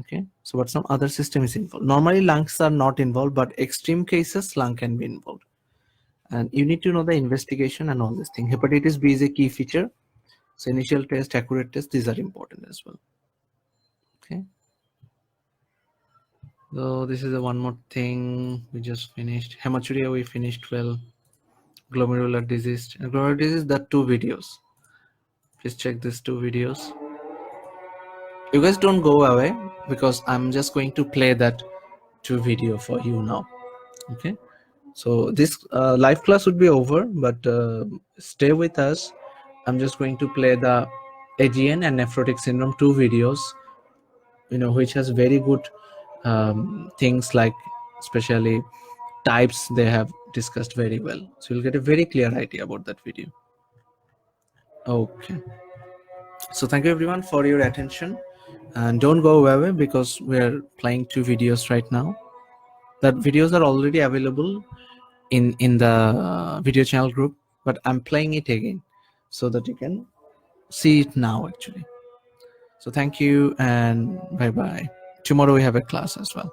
Okay, so but some other system is involved. Normally lungs are not involved, but extreme cases lung can be involved. And you need to know the investigation and all this thing. Hepatitis B is a key feature. So initial test, accurate test, these are important as well. Okay. So this is the one more thing we just finished. Hematuria we finished well. Glomerular disease. Glomerular disease, that 2 videos. Please check these 2 videos. You guys don't go away because I'm just going to play that 2 video for you now. Okay. So this live class would be over, but stay with us. I'm just going to play the AGN and Nephrotic Syndrome 2 videos, which has very good things like especially types they have discussed very well. So you'll get a very clear idea about that video. Okay. So thank you everyone for your attention, and don't go away because we're playing 2 videos right now. That videos are already available in the video channel group, but I'm playing it again so that you can see it now actually. So thank you and bye bye. Tomorrow we have a class as well.